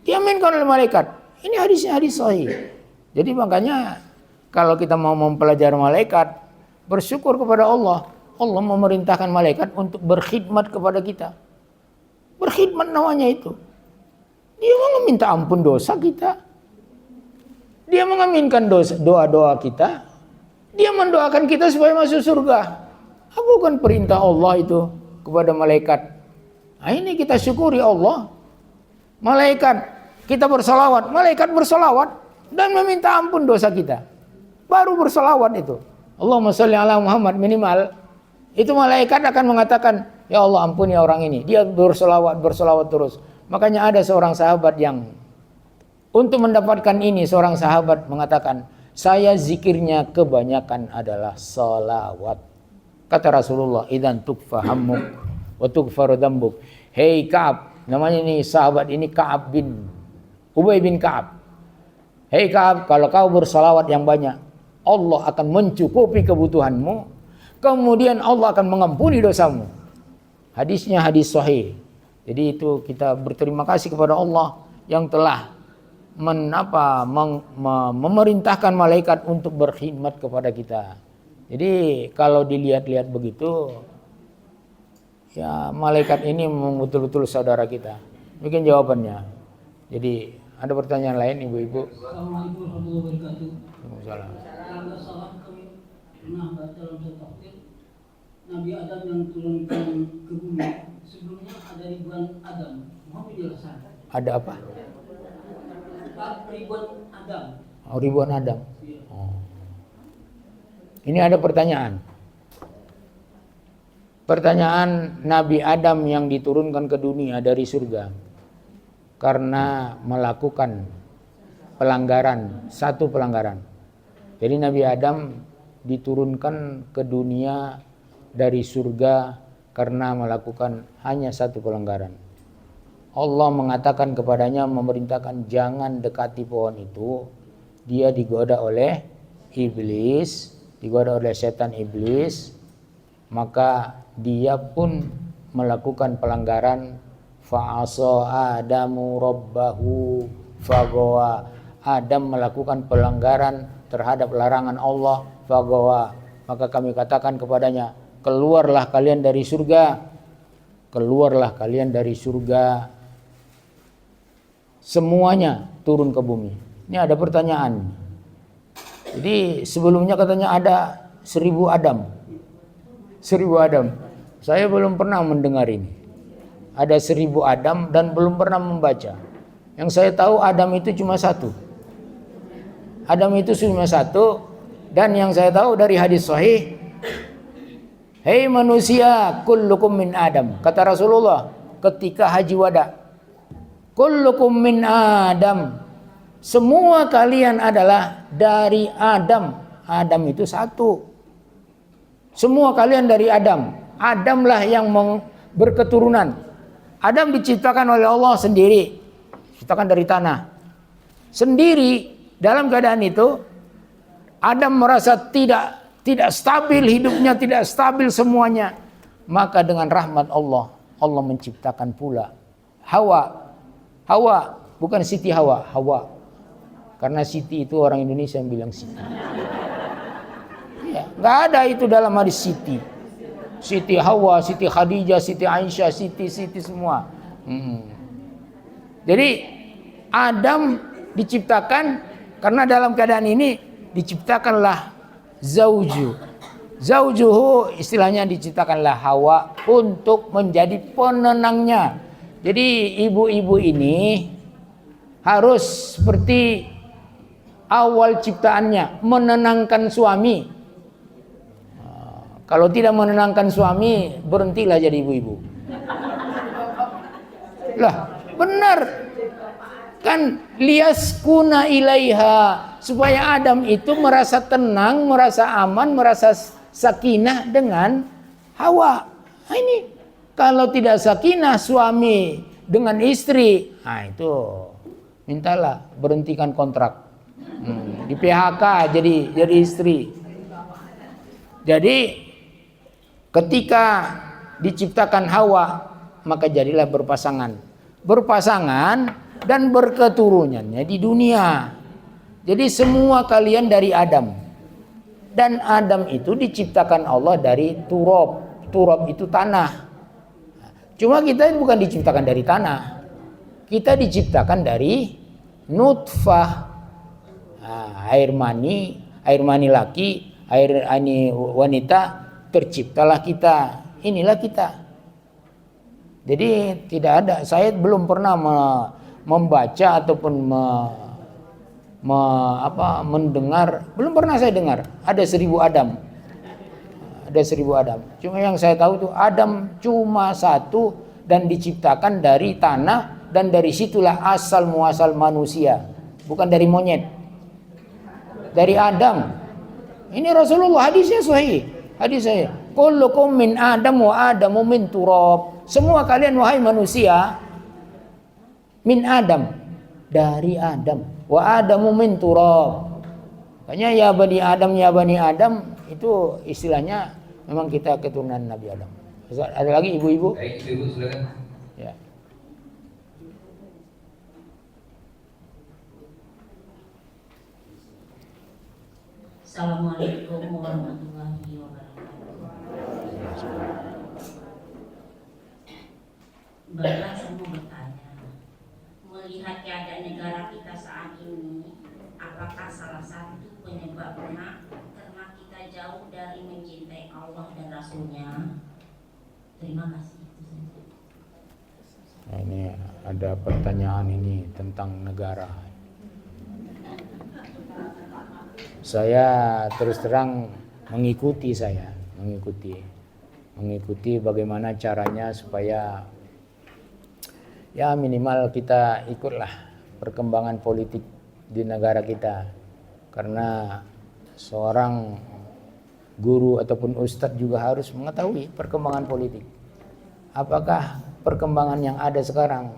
Diaminkan oleh malaikat. Ini hadis sahih. Jadi makanya kalau kita mau mempelajari malaikat, bersyukur kepada Allah. Allah memerintahkan malaikat untuk berkhidmat kepada kita. Berkhidmat namanya itu. Dia meminta ampun dosa kita. Dia mengaminkan doa-doa kita. Dia mendoakan kita supaya masuk surga. Apa bukan perintah Allah itu kepada malaikat? Nah, ini kita syukuri Allah. Malaikat kita bersolawat, malaikat bersolawat dan meminta ampun dosa kita. Baru bersolawat itu. Allahumma sholli ala Muhammad minimal. Itu malaikat akan mengatakan, ya Allah ampuni orang ini. Dia bersolawat terus. Makanya ada seorang sahabat yang untuk mendapatkan ini, seorang sahabat mengatakan, saya zikirnya kebanyakan adalah salawat. Kata Rasulullah, idzan tukfa hammuk wa tughfaru dzambuk. Hei Ka'ab, namanya ini sahabat ini Ka'ab bin Ubay bin Ka'ab. Hei Ka'ab, kalau kau bersalawat yang banyak, Allah akan mencukupi kebutuhanmu. Kemudian Allah akan mengampuni dosamu. Hadisnya hadis sahih. Jadi itu kita berterima kasih kepada Allah yang telah memerintahkan malaikat untuk berkhidmat kepada kita. Jadi kalau dilihat-lihat begitu, ya malaikat ini memang betul-betul saudara kita. Mungkin jawabannya. Jadi ada pertanyaan lain ibu-ibu? Assalamualaikum warahmatullahi wabarakatuh. Waalaikumsalam. Kalau nggak salah kami pernah baca dalam satu tafsir Nabi Adam yang turunkan ke bumi. Sebelumnya ada ribuan Adam. Mau penjelasan? Ada apa? Ribuan Adam. Oh, ribuan Adam. Iya. Oh. Ini ada pertanyaan. Pertanyaan Nabi Adam yang diturunkan ke dunia dari surga karena melakukan satu pelanggaran. Jadi Nabi Adam diturunkan ke dunia dari surga karena melakukan hanya satu pelanggaran. Allah mengatakan kepadanya, memerintahkan jangan dekati pohon itu. Dia digoda oleh iblis, digoda oleh setan iblis, maka dia pun melakukan pelanggaran. Fa'asa Adamu rabbahu fagawa. Adam melakukan pelanggaran terhadap larangan Allah, fagawa. Maka kami katakan kepadanya, keluarlah kalian dari surga. Keluarlah kalian dari surga. Semuanya turun ke bumi. Ini ada pertanyaan. Jadi sebelumnya katanya ada 1000 Adam. 1000 Adam. Saya belum pernah mendengar ini. Ada 1000 Adam dan belum pernah membaca. Yang saya tahu Adam itu cuma satu. Adam itu cuma satu. Dan yang saya tahu dari hadis sahih, hei manusia, kullukum min Adam. Kata Rasulullah ketika haji wada, kullukum min Adam. Semua kalian adalah dari Adam. Adam itu satu. Semua kalian dari Adam. Adamlah yang berketurunan. Adam diciptakan oleh Allah sendiri. Diciptakan dari tanah. Sendiri dalam keadaan itu Adam merasa tidak stabil hidupnya, tidak stabil semuanya. Maka dengan rahmat Allah, Allah menciptakan pula Hawa. Hawa, bukan Siti Hawa, Hawa. Karena Siti itu orang Indonesia yang bilang Siti. Ya, nggak ada itu dalam hadis Siti. Siti Hawa, Siti Khadijah, Siti Aisyah, Siti semua. Jadi Adam diciptakan karena dalam keadaan ini diciptakanlah Zaujuhu istilahnya diciptakanlah Hawa untuk menjadi penenangnya. Jadi ibu-ibu ini harus seperti awal ciptaannya, menenangkan suami. Kalau tidak menenangkan suami, berhentilah jadi ibu-ibu. Lah, benar. Kan liyaskuna ilaiha, supaya Adam itu merasa tenang, merasa aman, merasa sakinah dengan Hawa. Nah, ini kalau tidak sakinah suami dengan istri, nah itu mintalah berhentikan kontrak. Di PHK jadi istri. Jadi ketika diciptakan Hawa, maka jadilah berpasangan dan berketurunannya di dunia. Jadi semua kalian dari Adam. Dan Adam itu diciptakan Allah dari turab. Turab itu tanah. Cuma kita bukan diciptakan dari tanah. Kita diciptakan dari nutfah. Nah, air mani laki, air mani wanita, terciptalah kita. Inilah kita. Jadi tidak ada, saya belum pernah membaca ataupun mendengar, belum pernah saya dengar ada 1000 Adam. Ada 1000 Adam. Cuma yang saya tahu tuh Adam cuma satu dan diciptakan dari tanah, dan dari situlah asal muasal manusia, bukan dari monyet. Dari Adam. Ini Rasulullah, hadisnya sahih. Hadis saya, kullukum min Adam wa Adamu min turab. Semua kalian wahai manusia min Adam, dari Adam, wa Adamu min turab. Makanya ya bani Adam itu istilahnya memang kita keturunan Nabi Adam. Ada lagi ibu-ibu? Baik, ibu silakan. Ya. Assalamualaikum warahmatullahi wabarakatuh. Bapak, saya mau bertanya, melihat keadaan negara kita saat ini, apakah salah satu penyebabnya karena kita jauh dari mencintai Allah dan Rasulnya? Terima kasih. Nah, ini ada pertanyaan ini tentang negara. Saya terus terang mengikuti bagaimana caranya supaya ya minimal kita ikutlah perkembangan politik di negara kita, karena seorang guru ataupun ustadz juga harus mengetahui perkembangan politik. Apakah perkembangan yang ada sekarang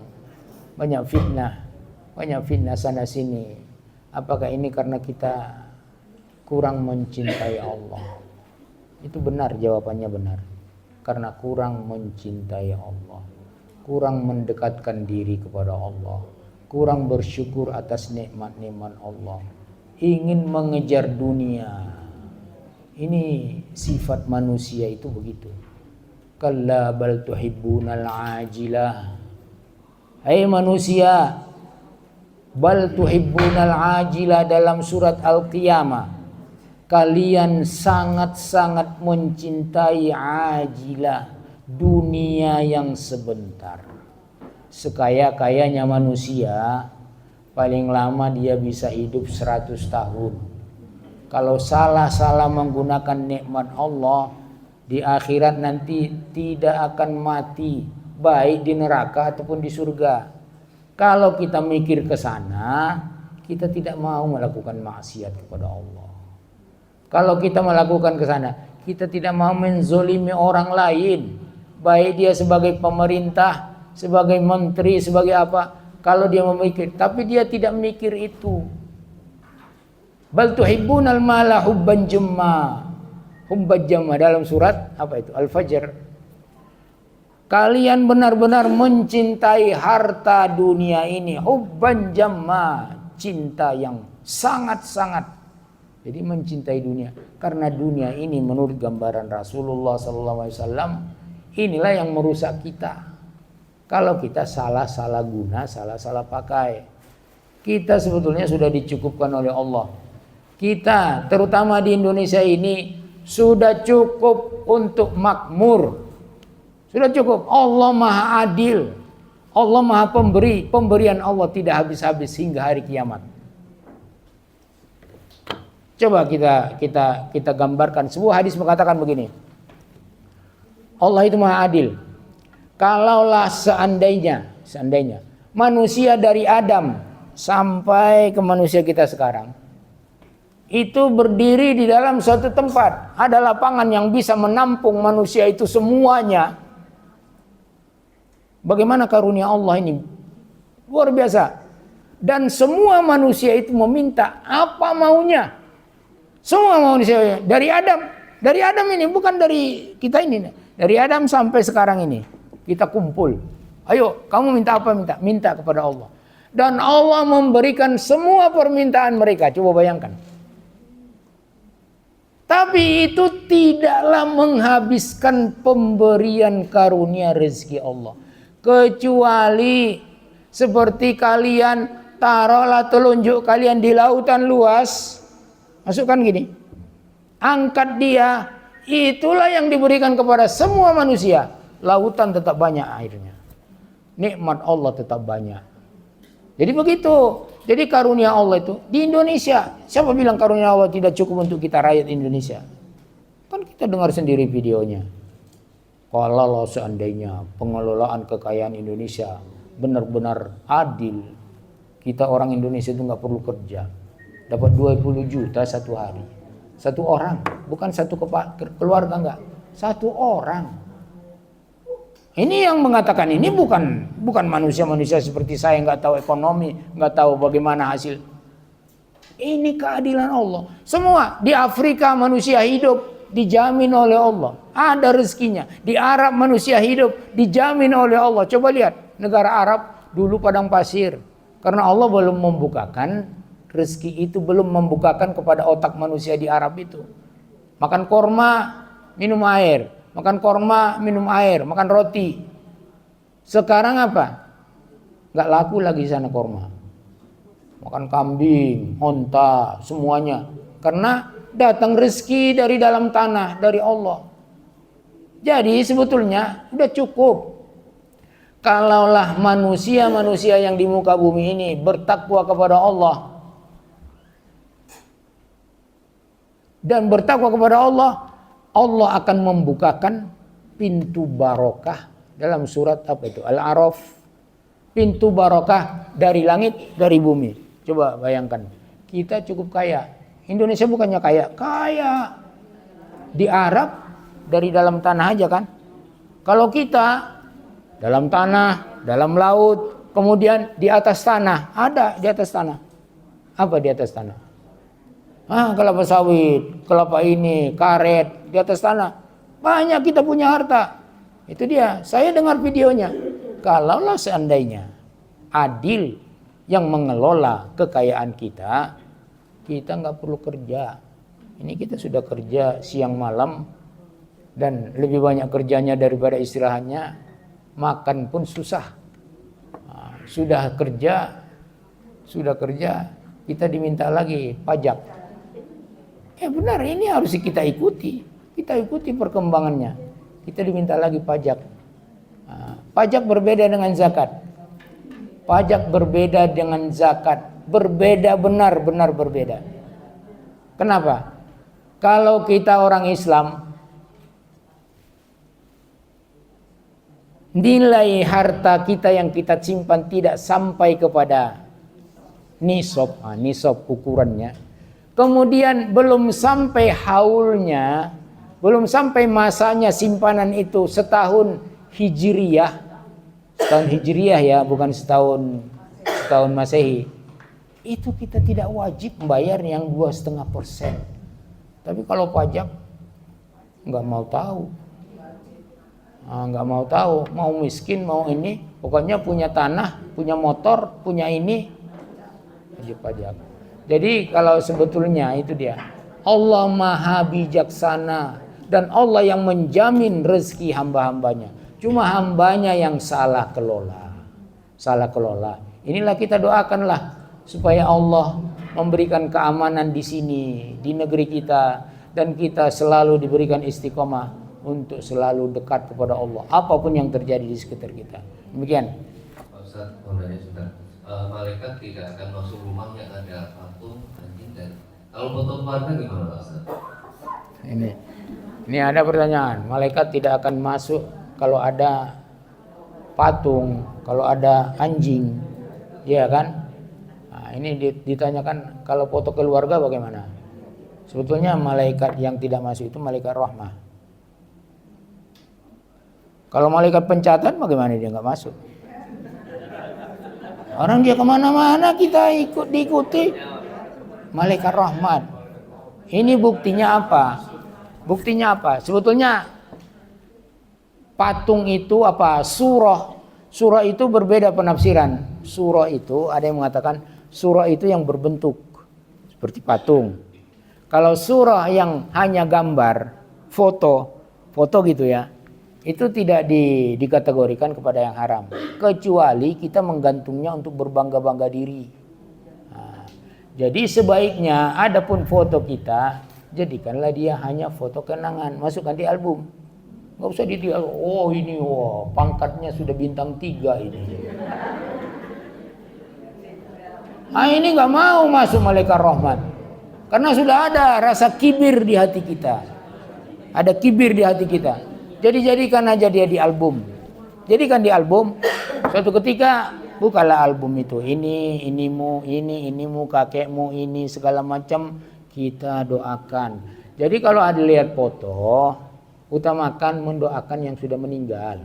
banyak fitnah sana sini, apakah ini karena kita kurang mencintai Allah? Itu benar, jawabannya benar. Karena kurang mencintai Allah, kurang mendekatkan diri kepada Allah, kurang bersyukur atas nikmat-nikmat Allah, ingin mengejar dunia. Ini sifat manusia itu begitu. Kalla bal tuhibbunal ajilah. Hai manusia, bal tuhibbunal ajilah dalam surat Al-Qiyamah. Kalian sangat-sangat mencintai ajilah, dunia yang sebentar. Sekaya-kayanya manusia, paling lama dia bisa hidup 100 tahun. Kalau salah-salah menggunakan nikmat Allah, di akhirat nanti tidak akan mati, baik di neraka ataupun di surga. Kalau kita mikir ke sana, kita tidak mau melakukan maksiat kepada Allah. Kalau kita melakukan ke sana, kita tidak mau menzolimi orang lain, baik dia sebagai pemerintah, sebagai menteri, sebagai apa. Kalau dia memikir, tapi dia tidak mikir itu. Bal tuhibbunal mala hubban jamma. Hubban jamma dalam surat apa itu? Al-Fajr. Kalian benar-benar mencintai harta dunia ini, hubban jamma, cinta yang sangat-sangat. Jadi mencintai dunia, karena dunia ini menurut gambaran Rasulullah SAW, inilah yang merusak kita. Kalau kita salah guna, salah pakai. Kita sebetulnya sudah dicukupkan oleh Allah. Kita terutama di Indonesia ini sudah cukup untuk makmur. Sudah cukup. Allah Maha Adil. Allah Maha Pemberi. Pemberian Allah tidak habis-habis hingga hari kiamat. Coba kita gambarkan. Sebuah hadis mengatakan begini. Allah itu Maha Adil. Kalaulah seandainya manusia dari Adam sampai ke manusia kita sekarang itu berdiri di dalam suatu tempat, ada lapangan yang bisa menampung manusia itu semuanya. Bagaimana karunia Allah ini? Luar biasa. Dan semua manusia itu meminta apa maunya. Semua manusia dari Adam ini, bukan dari kita ini. Dari Adam sampai sekarang ini kita kumpul. Ayo, kamu minta apa? Minta kepada Allah. Dan Allah memberikan semua permintaan mereka. Coba bayangkan. Tapi itu tidaklah menghabiskan pemberian karunia rezeki Allah. Kecuali seperti kalian taruhlah telunjuk kalian di lautan luas. Masukkan gini. Angkat dia. Itulah yang diberikan kepada semua manusia. Lautan tetap banyak airnya. Nikmat Allah tetap banyak. Jadi begitu. Jadi karunia Allah itu di Indonesia. Siapa bilang karunia Allah tidak cukup untuk kita rakyat Indonesia? Kan kita dengar sendiri videonya. Kalau seandainya pengelolaan kekayaan Indonesia benar-benar adil, kita orang Indonesia itu nggak perlu kerja. Dapat 20 juta satu hari. Satu orang, bukan satu keluarga enggak. Satu orang. Ini yang mengatakan ini bukan manusia-manusia seperti saya, nggak tahu ekonomi, nggak tahu bagaimana hasil. Ini keadilan Allah. Semua di Afrika manusia hidup dijamin oleh Allah, ada rezekinya. Di Arab manusia hidup dijamin oleh Allah. Coba lihat negara Arab dulu padang pasir, karena Allah belum membukakan rezeki itu, belum membukakan kepada otak manusia di Arab itu. Makan korma, minum air. Makan korma, minum air, makan roti. Sekarang apa? Nggak laku lagi sana korma. Makan kambing, onta, semuanya. Karena datang rezeki dari dalam tanah, dari Allah. Jadi sebetulnya udah cukup. Kalaulah manusia-manusia yang di muka bumi ini bertakwa kepada Allah. Dan bertakwa kepada Allah, Allah akan membukakan pintu barokah dalam surat apa itu? Al-A'raf. Pintu barokah dari langit, dari bumi. Coba bayangkan. Kita cukup kaya. Indonesia bukannya kaya. Kaya. Di Arab dari dalam tanah aja kan. Kalau kita dalam tanah, dalam laut, kemudian di atas tanah. Ada di atas tanah. Apa di atas tanah? Kelapa sawit, kelapa ini, karet, di atas tanah. Banyak kita punya harta. Itu dia. Saya dengar videonya. Kalaulah seandainya adil yang mengelola kekayaan kita, kita nggak perlu kerja. Ini kita sudah kerja siang malam dan lebih banyak kerjanya daripada istirahatnya. Makan pun susah. Sudah kerja, kita diminta lagi pajak. Benar, ini harus kita ikuti. Kita ikuti perkembangannya. Kita diminta lagi pajak. Pajak berbeda dengan zakat. Pajak berbeda dengan zakat. Berbeda, benar-benar berbeda. Kenapa? Kalau kita orang Islam, nilai harta kita yang kita simpan tidak sampai kepada nisab. Nisab ukurannya. Kemudian belum sampai haulnya, belum sampai masanya simpanan itu setahun hijriyah. Setahun hijriyah ya, bukan setahun Masehi. Itu kita tidak wajib membayar yang 2,5%. Tapi kalau pajak nggak mau tahu. Nggak mau tahu, mau miskin, mau ini, pokoknya punya tanah, punya motor, punya ini, wajib pajak. Jadi kalau sebetulnya itu dia, Allah maha bijaksana dan Allah yang menjamin rezeki hamba-hambanya. Cuma hambanya yang salah kelola. Inilah kita doakanlah supaya Allah memberikan keamanan di sini, di negeri kita, dan kita selalu diberikan istiqomah untuk selalu dekat kepada Allah apapun yang terjadi di sekitar kita. Demikian. Pak Ustaz, mau nanya sebentar. Malaikat tidak akan masuk rumah yang ada patung, anjing, dan kalau foto keluarga gimana Pak Ustaz? Ini ada pertanyaan. Malaikat tidak akan masuk kalau ada patung, kalau ada anjing, ya kan? Ini ditanyakan kalau foto keluarga bagaimana? Sebetulnya malaikat yang tidak masuk itu malaikat rahmah. Kalau malaikat pencatat bagaimana dia nggak masuk? Orang dia kemana-mana kita diikuti. Malaikat rahmat. Ini buktinya apa? Sebetulnya patung itu apa? Surah itu berbeda penafsiran. Surah itu ada yang mengatakan surah itu yang berbentuk seperti patung. Kalau surah yang hanya gambar, foto gitu ya, itu tidak dikategorikan kepada yang haram. Kecuali kita menggantungnya untuk berbangga-bangga diri. Nah, jadi sebaiknya adapun foto kita, jadikanlah dia hanya foto kenangan, masukkan di album. Nggak usah dilihat, oh ini pangkatnya sudah bintang 3 ini. Ini nggak mau masuk malaikat rahmat. Karena sudah ada rasa kibir di hati kita. Ada kibir di hati kita. Jadi jadikan aja dia di album. Jadikan di album. Suatu ketika bukalah album itu. Inimu, kakekmu, ini segala macam kita doakan. Jadi kalau ada lihat foto, utamakan mendoakan yang sudah meninggal.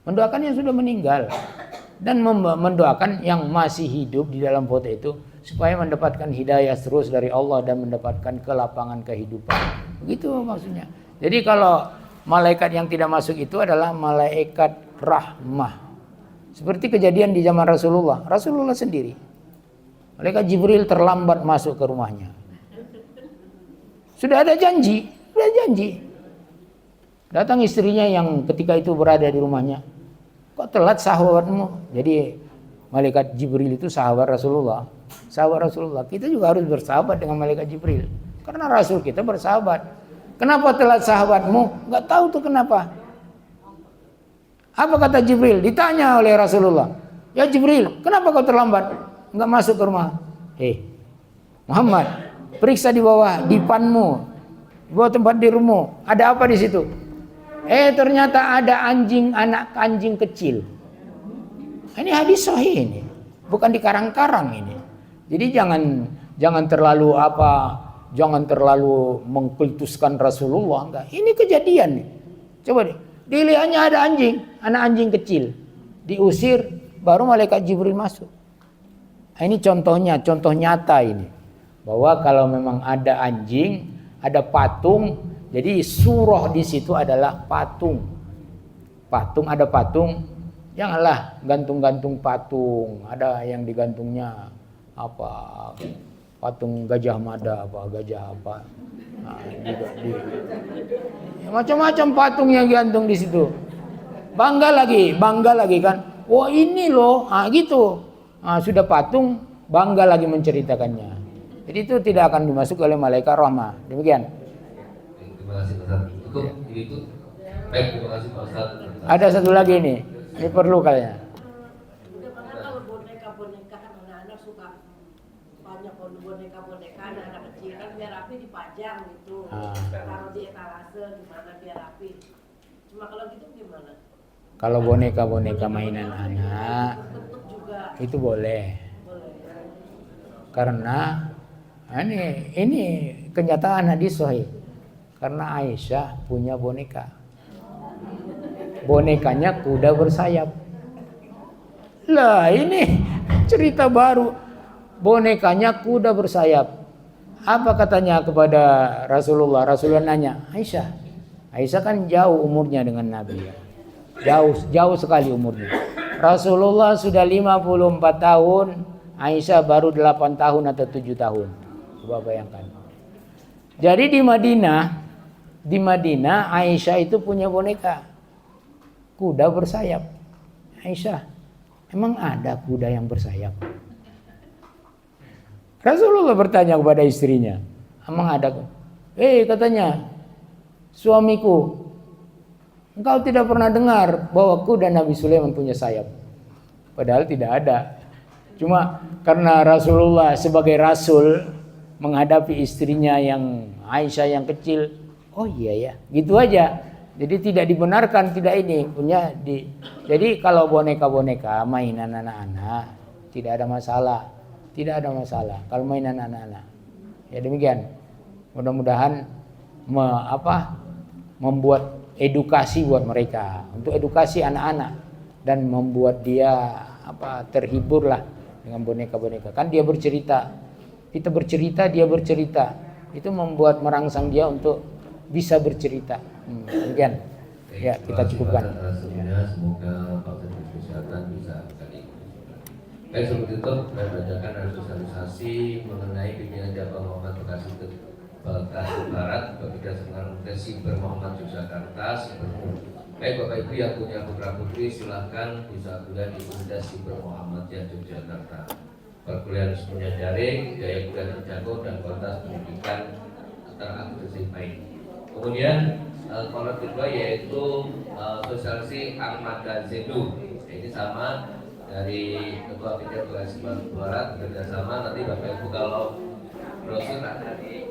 Mendoakan yang sudah meninggal. Dan mendoakan yang masih hidup di dalam foto itu supaya mendapatkan hidayah terus dari Allah dan mendapatkan kelapangan kehidupan. Begitu maksudnya. Jadi kalau malaikat yang tidak masuk itu adalah malaikat rahmah. Seperti kejadian di zaman Rasulullah sendiri. Malaikat Jibril terlambat masuk ke rumahnya. Sudah ada janji. Datang istrinya yang ketika itu berada di rumahnya. Kok telat sahabatmu? Jadi malaikat Jibril itu sahabat Rasulullah. Kita juga harus bersahabat dengan malaikat Jibril. Karena Rasul kita bersahabat. Kenapa telat sahabatmu? Enggak tahu tuh kenapa. Apa kata Jibril? Ditanya oleh Rasulullah. Ya Jibril, kenapa kau terlambat? Enggak masuk ke rumah. Muhammad, periksa di bawah dipanmu. Di bawah tempat dirimu. Ada apa di situ? Ternyata ada anak anjing kecil. Ini hadis sahih ini. Bukan dikarang-karang ini. Jadi jangan terlalu mengkultuskan Rasulullah, enggak. Ini kejadian nih. Coba dilihatnya ada anak anjing kecil. Diusir, baru malaikat Jibril masuk. Ini contoh nyata ini. Bahwa kalau memang ada anjing, ada patung, jadi surah di situ adalah patung. Ada patung, janganlah gantung-gantung patung. Ada yang digantungnya patung Gajah Mada gajah apa. Macam-macam patung yang gantung di situ. Bangga lagi kan. Wah ini loh, gitu. Sudah patung, bangga lagi menceritakannya. Jadi itu tidak akan dimasuki oleh malaikat rahmah. Demikian. Terima kasih Ustaz. Cukup itu. Baik, terima kasih Pak Ustaz. Ada satu lagi nih. Ini perlu kayaknya. Kalau boneka kan anak-anak suka banyak boneka anak kecil kan biar rapi dipajang gitu. Taruh di etalase gimana biar rapi. Cuma kalau gitu gimana? Kalau boneka mainan anak itu boleh. Karena ini kenyataan hadis sahih. Karena Aisyah punya boneka. Bonekanya kuda bersayap. Lah ini cerita baru. Bonekanya kuda bersayap. Apa katanya kepada Rasulullah? Rasulullah nanya, Aisyah kan jauh umurnya dengan Nabi ya. Jauh sekali umurnya. Rasulullah sudah 54 tahun, Aisyah baru 8 tahun atau 7 tahun. Coba bayangkan. Jadi di Madinah Aisyah itu punya boneka kuda bersayap. Aisyah, emang ada kuda yang bersayap? Rasulullah bertanya kepada istrinya, emang ada? Katanya, suamiku, engkau tidak pernah dengar bahwa kuda Nabi Sulaiman punya sayap? Padahal tidak ada. Cuma karena Rasulullah sebagai Rasul menghadapi istrinya yang Aisyah yang kecil, oh iya ya, gitu aja. Jadi tidak dibenarkan, tidak ini punya Jadi kalau boneka-boneka mainan anak-anak tidak ada masalah. Kalau mainan anak-anak, ya demikian. Mudah-mudahan membuat edukasi buat mereka, untuk edukasi anak-anak dan membuat dia terhiburlah dengan boneka-boneka. Kan dia bercerita, kita bercerita, dia bercerita. Itu membuat merangsang dia untuk bisa bercerita. Demikian. Ya, kita cukupkan. Semoga Pak Menteri Kesehatan bisa tadi. Baik, seperti itu saya bacakan sosialisasi mengenai pimpinan cabang Muhammad Bekasi Bekasi Barat, bekerja dengan Siber Muhammad Yogyakarta. Baik Bapak Ibu yang punya putra putri silahkan bisa kuliah di Universitas Siber Muhammadiyah Yogyakarta. Perkuliahan semuanya daring, gaya kuliah terjangkau dan kualitas pendidikan teraksesif baik. Kemudian kolom kedua yaitu sosialisasi Ahmad dan Zedu. Ini sama dari Ketua Bidang Bekasi Barat bekerjasama. Nanti Bapak Ibu kalau brosur ada di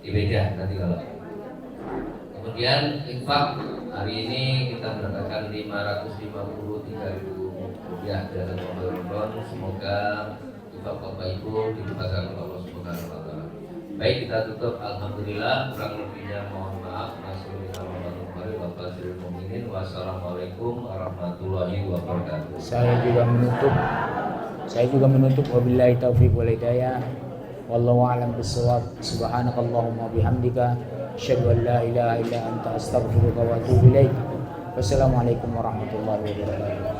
meja nanti kalau. Kemudian infak hari ini kita mendapatkan 553.000 rupiah dari Ramadan. Semoga infak Bapak Ibu dilimpahkan oleh Allah Subhanahu wa taala. Baik, kita tutup. Alhamdulillah, kurang lebihnya mohon maaf. Wassalamualaikum warahmatullahi wabarakatuh. Saya juga menutup wabillahi taufiq wal hidayah. Wallahu a'lam bissawab. Subhanakallahumma bihamdika asyhadu an la ilaha illa anta astaghfiruka wa atubu ilaik. Wassalamualaikum warahmatullahi wabarakatuh.